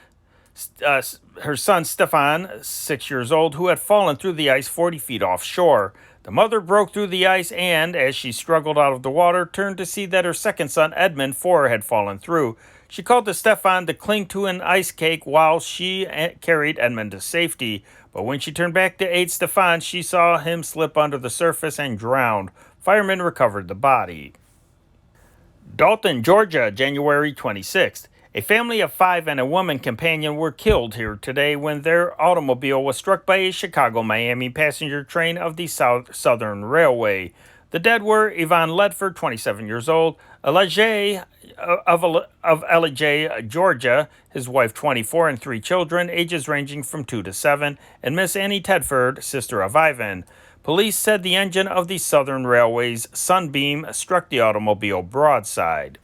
[SPEAKER 1] Stefan, 6 years old, who had fallen through the ice 40 feet offshore. The mother broke through the ice and, as she struggled out of the water, turned to see that her second son, Edmund, 4, had fallen through. She called to Stefan to cling to an ice cake while she carried Edmund to safety. But when she turned back to aid Stefan, she saw him slip under the surface and drowned. Firemen recovered the body. Dalton, Georgia, January 26th. A family of 5 and a woman companion were killed here today when their automobile was struck by a Chicago-Miami passenger train of the Southern Railway. The dead were Yvonne Ledford, 27 years old, Elijah of Elijah, Georgia, his wife 24, and 3 children, ages ranging from 2 to 7, and Miss Annie Tedford, sister of Ivan. Police said the engine of the Southern Railway's Sunbeam struck the automobile broadside.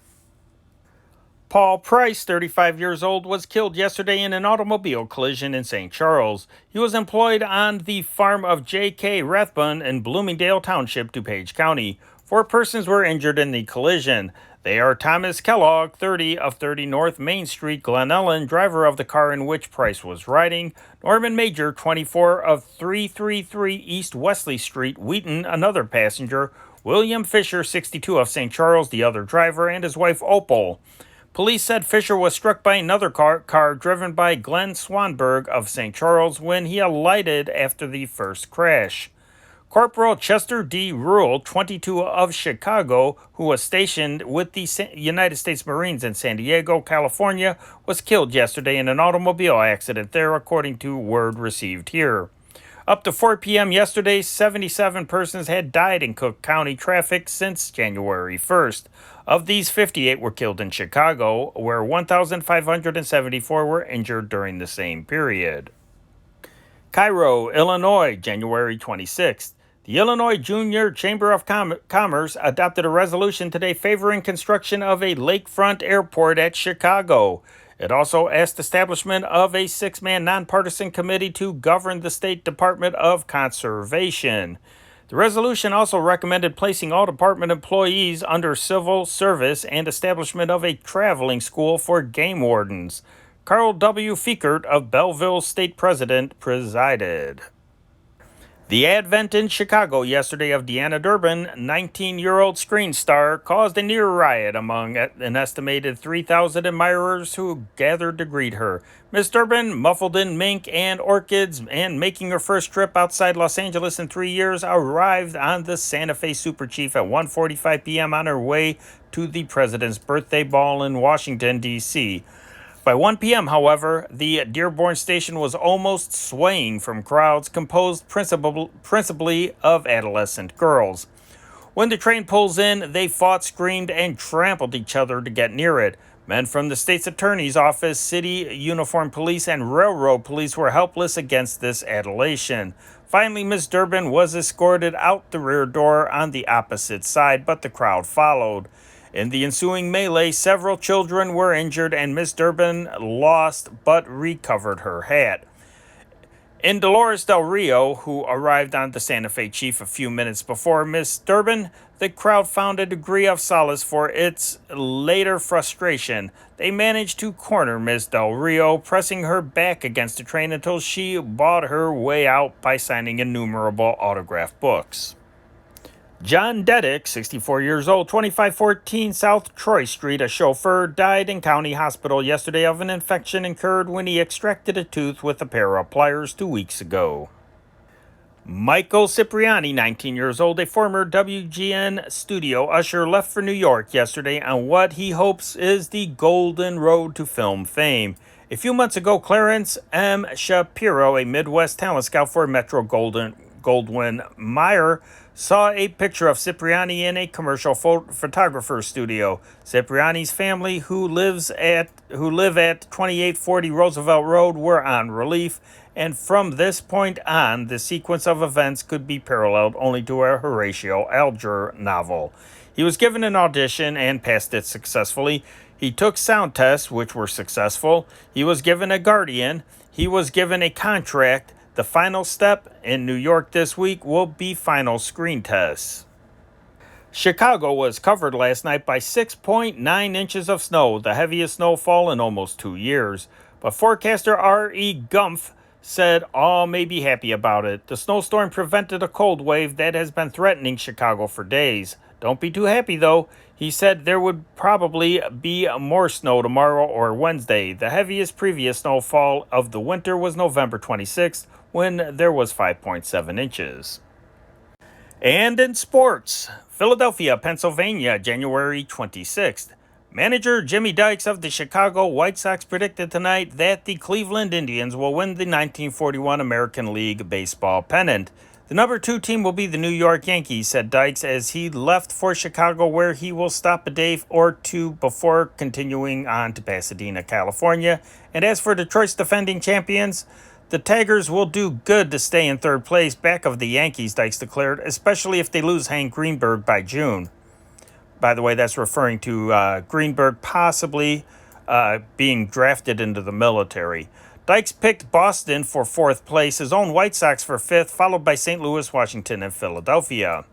[SPEAKER 1] Paul Price, 35 years old, was killed yesterday in an automobile collision in St. Charles. He was employed on the farm of J.K. Rathbun in Bloomingdale Township, DuPage County. 4 persons were injured in the collision. They are Thomas Kellogg, 30, of 30 North Main Street, Glen Ellen, driver of the car in which Price was riding; Norman Major, 24, of 333 East Wesley Street, Wheaton, another passenger; William Fisher, 62, of St. Charles, the other driver; and his wife Opal. Police said Fisher was struck by another car driven by Glenn Swanberg of St. Charles when he alighted after the first crash. Corporal Chester D. Rule, 22 of Chicago, who was stationed with the United States Marines in San Diego, California, was killed yesterday in an automobile accident there, according to word received here. Up to 4 p.m. yesterday, 77 persons had died in Cook County traffic since January 1st. Of these, 58 were killed in Chicago, where 1,574 were injured during the same period. Cairo, Illinois, January 26th. The Illinois Junior Chamber of Commerce adopted a resolution today favoring construction of a lakefront airport at Chicago. It also asked establishment of a 6-man nonpartisan committee to govern the State Department of Conservation. The resolution also recommended placing all department employees under civil service and establishment of a traveling school for game wardens. Carl W. Fiekert of Belleville State President presided. The advent in Chicago yesterday of Deanna Durbin, 19-year-old screen star, caused a near riot among an estimated 3,000 admirers who gathered to greet her. Miss Durbin, muffled in mink and orchids and making her first trip outside Los Angeles in 3 years, arrived on the Santa Fe Super Chief at 1:45 p.m. on her way to the president's birthday ball in Washington, D.C. By 1 p.m., however, the Dearborn station was almost swaying from crowds composed principally of adolescent girls. When the train pulls in, they fought, screamed, and trampled each other to get near it. Men from the state's attorney's office, city uniformed police, and railroad police were helpless against this adulation. Finally, Ms. Durbin was escorted out the rear door on the opposite side, but the crowd followed. In the ensuing melee, several children were injured and Miss Durbin lost but recovered her hat. In Dolores Del Rio, who arrived on the Santa Fe Chief a few minutes before Miss Durbin, the crowd found a degree of solace for its later frustration. They managed to corner Miss Del Rio, pressing her back against the train until she bought her way out by signing innumerable autograph books. John Deddick, 64 years old, 2514 South Troy Street, a chauffeur, died in county hospital yesterday of an infection incurred when he extracted a tooth with a pair of pliers 2 weeks ago. Michael Cipriani, 19 years old, a former WGN studio usher, left for New York yesterday on what he hopes is the golden road to film fame. A few months ago, Clarence M. Shapiro, a Midwest talent scout for Metro-Goldwyn Mayer, saw a picture of Cipriani in a commercial photographer's studio. Cipriani's family, who live at 2840 Roosevelt Road, were on relief, and from this point on, the sequence of events could be paralleled only to a Horatio Alger novel. He was given an audition and passed it successfully. He took sound tests, which were successful. He was given a guardian. He was given a contract. The final step in New York this week will be final screen tests. Chicago was covered last night by 6.9 inches of snow, the heaviest snowfall in almost 2 years. But forecaster R.E. Gumpf said all may be happy about it. The snowstorm prevented a cold wave that has been threatening Chicago for days. Don't be too happy, though. He said there would probably be more snow tomorrow or Wednesday. The heaviest previous snowfall of the winter was November 26th, when there was 5.7 inches. And in sports, Philadelphia, Pennsylvania, January 26th. Manager Jimmy Dykes of the Chicago White Sox predicted tonight that the Cleveland Indians will win the 1941 American League baseball pennant. The number 2 team will be the New York Yankees, said Dykes as he left for Chicago, where he will stop a day or two before continuing on to Pasadena, California. And as for Detroit's defending champions, the Tigers will do good to stay in third place back of the Yankees, Dykes declared, especially if they lose Hank Greenberg by June. By the way, that's referring to Greenberg possibly being drafted into the military. Dykes picked Boston for 4th place, his own White Sox for 5th, followed by St. Louis, Washington, and Philadelphia.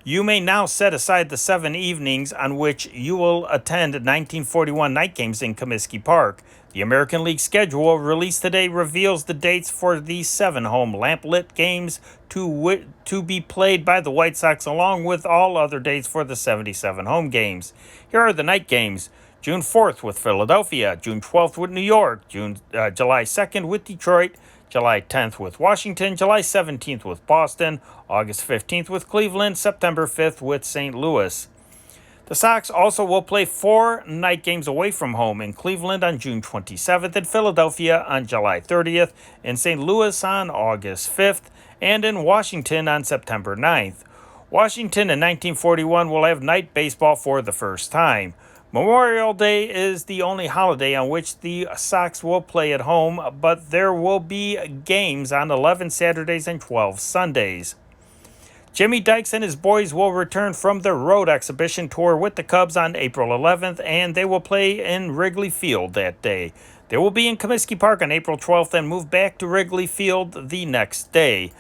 [SPEAKER 1] You may now set aside the 7 evenings on which you will attend 1941 night games in Comiskey Park. The American League schedule released today reveals the dates for the 7 home lamp-lit games to be played by the White Sox, along with all other dates for the 77 home games. Here are the night games. June 4th with Philadelphia, June 12th with New York, July 2nd with Detroit, July 10th with Washington, July 17th with Boston, August 15th with Cleveland, September 5th with St. Louis. The Sox also will play 4 night games away from home in Cleveland on June 27th, in Philadelphia on July 30th, in St. Louis on August 5th, and in Washington on September 9th. Washington in 1941 will have night baseball for the first time. Memorial Day is the only holiday on which the Sox will play at home, but there will be games on 11 Saturdays and 12 Sundays. Jimmy Dykes and his boys will return from their road exhibition tour with the Cubs on April 11th, and they will play in Wrigley Field that day. They will be in Comiskey Park on April 12th and move back to Wrigley Field the next day.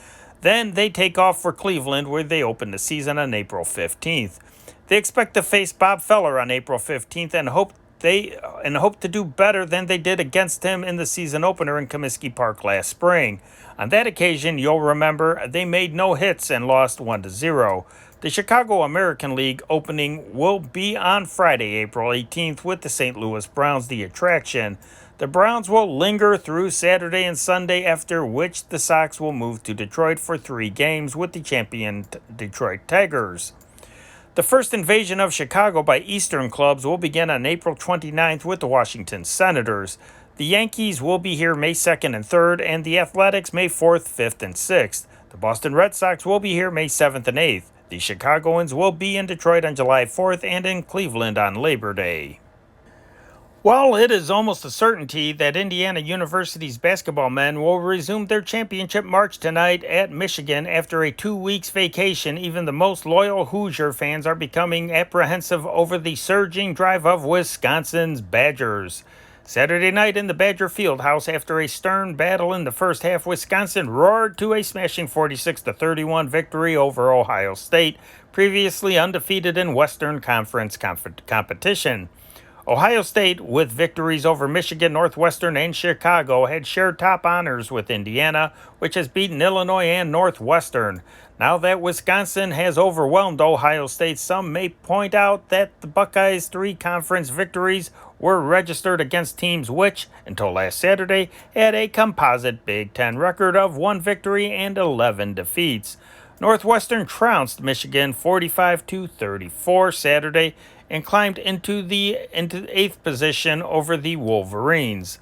[SPEAKER 1] Then they take off for Cleveland, where they open the season on April 15th. They expect to face Bob Feller on April 15th and hope to do better than they did against him in the season opener in Comiskey Park last spring. On that occasion, you'll remember, they made no hits and lost 1-0. The Chicago American League opening will be on Friday, April 18th, with the St. Louis Browns the attraction. The Browns will linger through Saturday and Sunday, after which the Sox will move to Detroit for 3 games with the champion Detroit Tigers. The first invasion of Chicago by Eastern clubs will begin on April 29th with the Washington Senators. The Yankees will be here May 2nd and 3rd, and the Athletics May 4th, 5th, and 6th. The Boston Red Sox will be here May 7th and 8th. The Chicagoans will be in Detroit on July 4th and in Cleveland on Labor Day. Well, it is almost a certainty that Indiana University's basketball men will resume their championship march tonight at Michigan after a 2 weeks vacation. Even the most loyal Hoosier fans are becoming apprehensive over the surging drive of Wisconsin's Badgers. Saturday night in the Badger Fieldhouse, after a stern battle in the first half, Wisconsin roared to a smashing 46-31 victory over Ohio State, previously undefeated in Western Conference competition. Ohio State, with victories over Michigan, Northwestern, and Chicago, had shared top honors with Indiana, which has beaten Illinois and Northwestern. Now that Wisconsin has overwhelmed Ohio State, some may point out that the Buckeyes' 3 conference victories were registered against teams which, until last Saturday, had a composite Big Ten record of 1 victory and 11 defeats. Northwestern trounced Michigan 45-34 Saturday and climbed into 8th position over the Wolverines.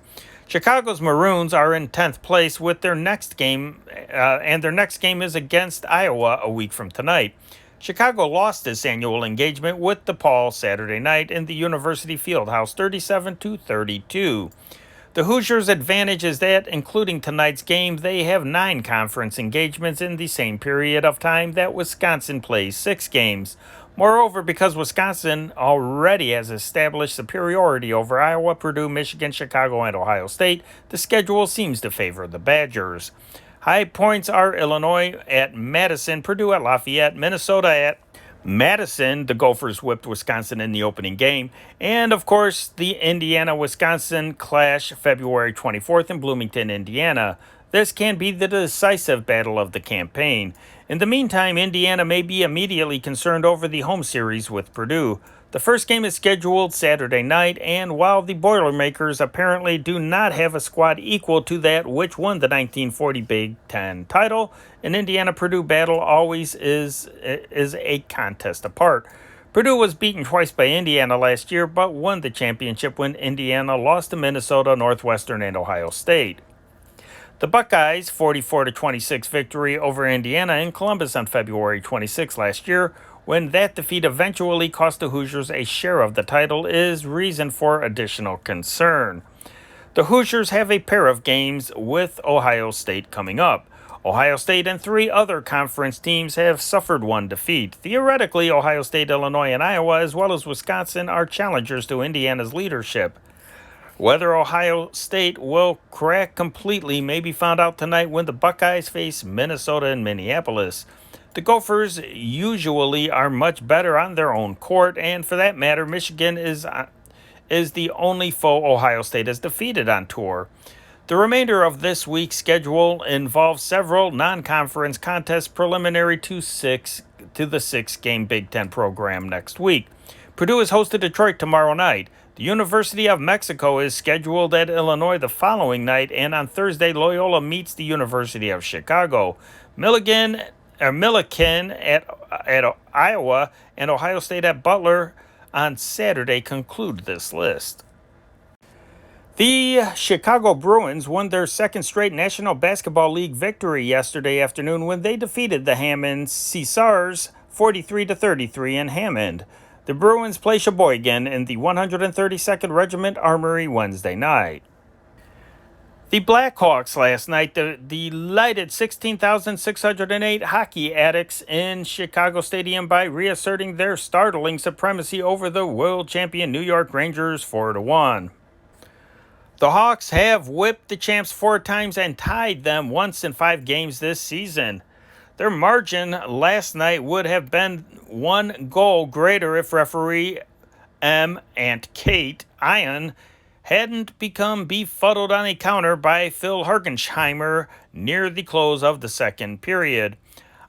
[SPEAKER 1] Chicago's Maroons are in 10th place with their next game, and their next game is against Iowa a week from tonight. Chicago lost its annual engagement with DePaul Saturday night in the University Fieldhouse 37-32. The Hoosiers' advantage is that, including tonight's game, they have 9 conference engagements in the same period of time that Wisconsin plays 6 games. Moreover, because Wisconsin already has established superiority over Iowa, Purdue, Michigan, Chicago, and Ohio State, the schedule seems to favor the Badgers. High points are Illinois at Madison, Purdue at Lafayette, Minnesota at Madison. The Gophers whipped Wisconsin in the opening game. And, of course, the Indiana-Wisconsin clash February 24th in Bloomington, Indiana. This can be the decisive battle of the campaign. In the meantime, Indiana may be immediately concerned over the home series with Purdue. The first game is scheduled Saturday night, and while the Boilermakers apparently do not have a squad equal to that which won the 1940 Big Ten title, an Indiana-Purdue battle always is a contest apart. Purdue was beaten twice by Indiana last year, but won the championship when Indiana lost to Minnesota, Northwestern, and Ohio State. The Buckeyes' 44-26 victory over Indiana in Columbus on February 26 last year, when that defeat eventually cost the Hoosiers a share of the title, is reason for additional concern. The Hoosiers have a pair of games with Ohio State coming up. Ohio State and 3 other conference teams have suffered 1 defeat. Theoretically, Ohio State, Illinois, and Iowa, as well as Wisconsin, are challengers to Indiana's leadership. Whether Ohio State will crack completely may be found out tonight when the Buckeyes face Minnesota and Minneapolis. The Gophers usually are much better on their own court, and for that matter, Michigan is the only foe Ohio State has defeated on tour. The remainder of this week's schedule involves several non-conference contests preliminary to the 6-game Big Ten program next week. Purdue is hosted Detroit tomorrow night. The University of Mexico is scheduled at Illinois the following night, and on Thursday, Loyola meets the University of Chicago. Millikan at Iowa and Ohio State at Butler on Saturday conclude this list. The Chicago Bruins won their second straight National Basketball League victory yesterday afternoon when they defeated the Hammond Caesars 43-33 in Hammond. The Bruins play Sheboygan in the 132nd Regiment Armory Wednesday night. The Blackhawks last night delighted 16,608 hockey addicts in Chicago Stadium by reasserting their startling supremacy over the world champion New York Rangers 4-1. The Hawks have whipped the champs 4 times and tied them once in 5 games this season. Their margin last night would have been 1 goal greater if referee M. and Kate Ion hadn't become befuddled on a counter by Phil Hergensheimer near the close of the second period.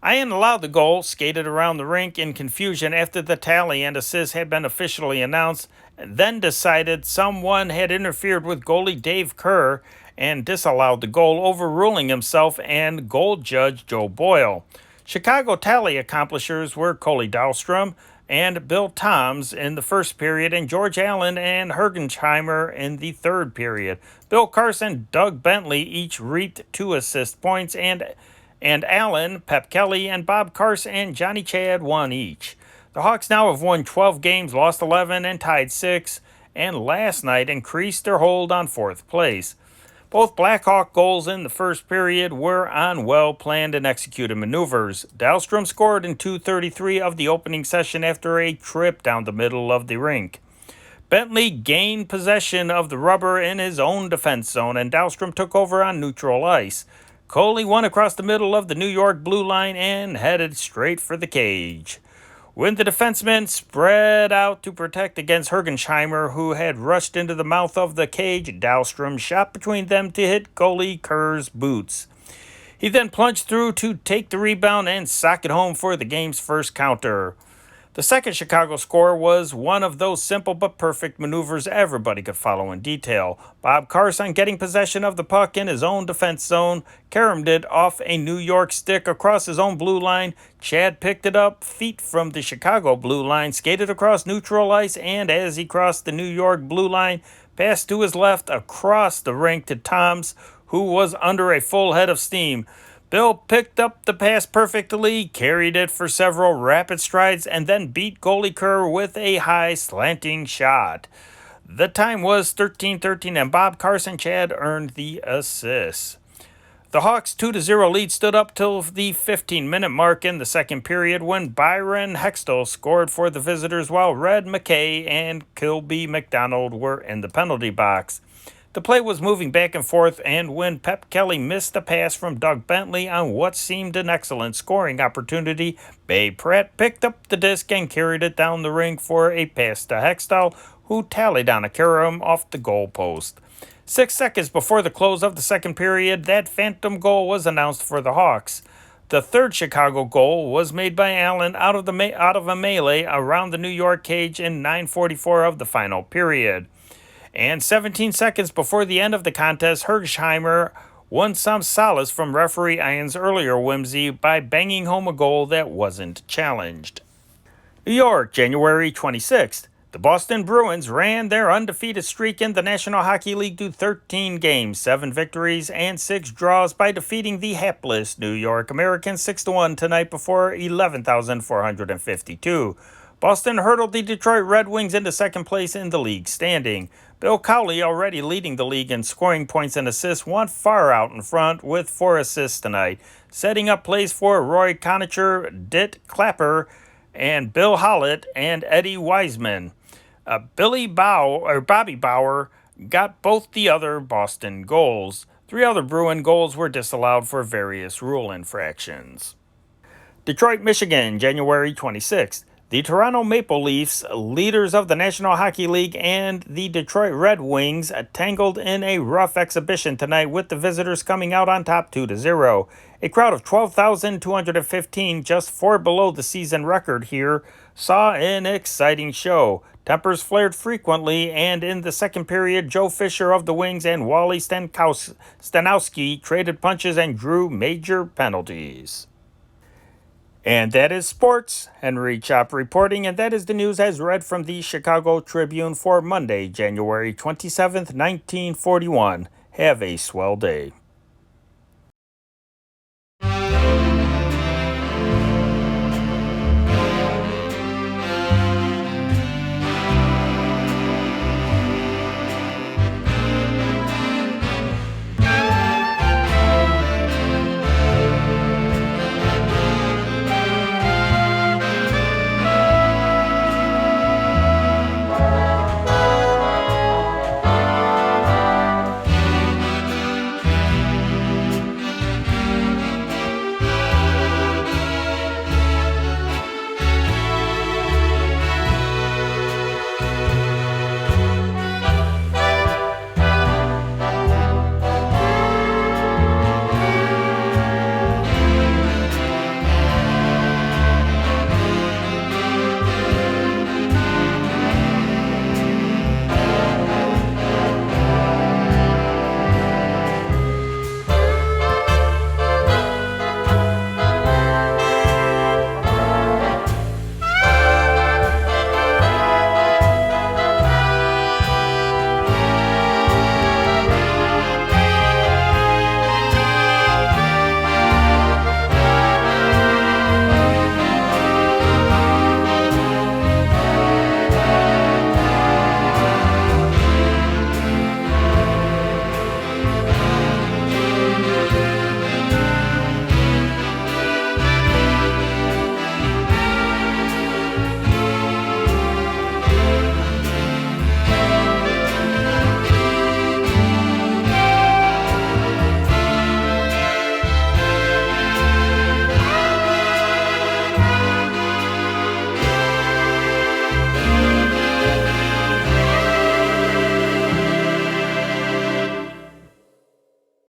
[SPEAKER 1] Ion allowed the goal, skated around the rink in confusion after the tally and assist had been officially announced, then decided someone had interfered with goalie Dave Kerr and disallowed the goal, overruling himself and goal judge Joe Boyle. Chicago tally accomplishers were Coley Dahlstrom and Bill Toms in the first period, and George Allen and Hergensheimer in the third period. Bill Carson, Doug Bentley each reaped 2 assist points, and Allen, Pep Kelly, and Bob Carson and Johnny Chad 1 each. The Hawks now have won 12 games, lost 11, and tied 6, and last night increased their hold on 4th place. Both Blackhawk goals in the first period were on well-planned and executed maneuvers. Dahlstrom scored in 2:33 of the opening session after a trip down the middle of the rink. Bentley gained possession of the rubber in his own defense zone, and Dahlstrom took over on neutral ice. Coley won across the middle of the New York blue line and headed straight for the cage. When the defensemen spread out to protect against Hergensheimer, who had rushed into the mouth of the cage, Dahlstrom shot between them to hit goalie Kerr's boots. He then plunged through to take the rebound and sock it home for the game's first counter. The second Chicago score was one of those simple but perfect maneuvers everybody could follow in detail. Bob Carson, getting possession of the puck in his own defense zone, caromed it off a New York stick across his own blue line. Chad picked it up feet from the Chicago blue line, skated across neutral ice, and as he crossed the New York blue line, passed to his left across the rink to Toms, who was under a full head of steam. Bill picked up the pass perfectly, carried it for several rapid strides, and then beat goalie Kerr with a high slanting shot. The time was 13-13, and Bob Carson Chad earned the assist. The Hawks' 2-0 lead stood up till the 15-minute mark in the second period when Byron Hextall scored for the visitors while Red McKay and Kilby McDonald were in the penalty box. The play was moving back and forth, and when Pep Kelly missed a pass from Doug Bentley on what seemed an excellent scoring opportunity, Babe Pratt picked up the disc and carried it down the rink for a pass to Hextall, who tallied on a carom off the goal post. 6 seconds before the close of the second period, that phantom goal was announced for the Hawks. The third Chicago goal was made by Allen out of a melee around the New York cage in 9:44 of the final period. And 17 seconds before the end of the contest, Hergensheimer won some solace from referee Ion's earlier whimsy by banging home a goal that wasn't challenged. New York, January 26th. The Boston Bruins ran their undefeated streak in the National Hockey League to 13 games, 7 victories, and 6 draws by defeating the hapless New York Americans 6-1 tonight before 11,452. Boston hurdled the Detroit Red Wings into second place in the league standing. Bill Cowley, already leading the league in scoring points and assists, went far out in front with 4 assists tonight, setting up plays for Roy Conacher, Dit Clapper, and Bill Hollett and Eddie Wiseman. Bobby Bauer got both the other Boston goals. 3 other Bruin goals were disallowed for various rule infractions. Detroit, Michigan, January 26th. The Toronto Maple Leafs, leaders of the National Hockey League, and the Detroit Red Wings tangled in a rough exhibition tonight with the visitors coming out on top 2-0. A crowd of 12,215, just 4 below the season record here, saw an exciting show. Tempers flared frequently, and in the second period, Joe Fisher of the Wings and Wally Stanowski traded punches and drew major penalties. And that is sports. Henry Chop reporting, and that is the news as read from the Chicago Tribune for Monday, January 27th, 1941. Have a swell day.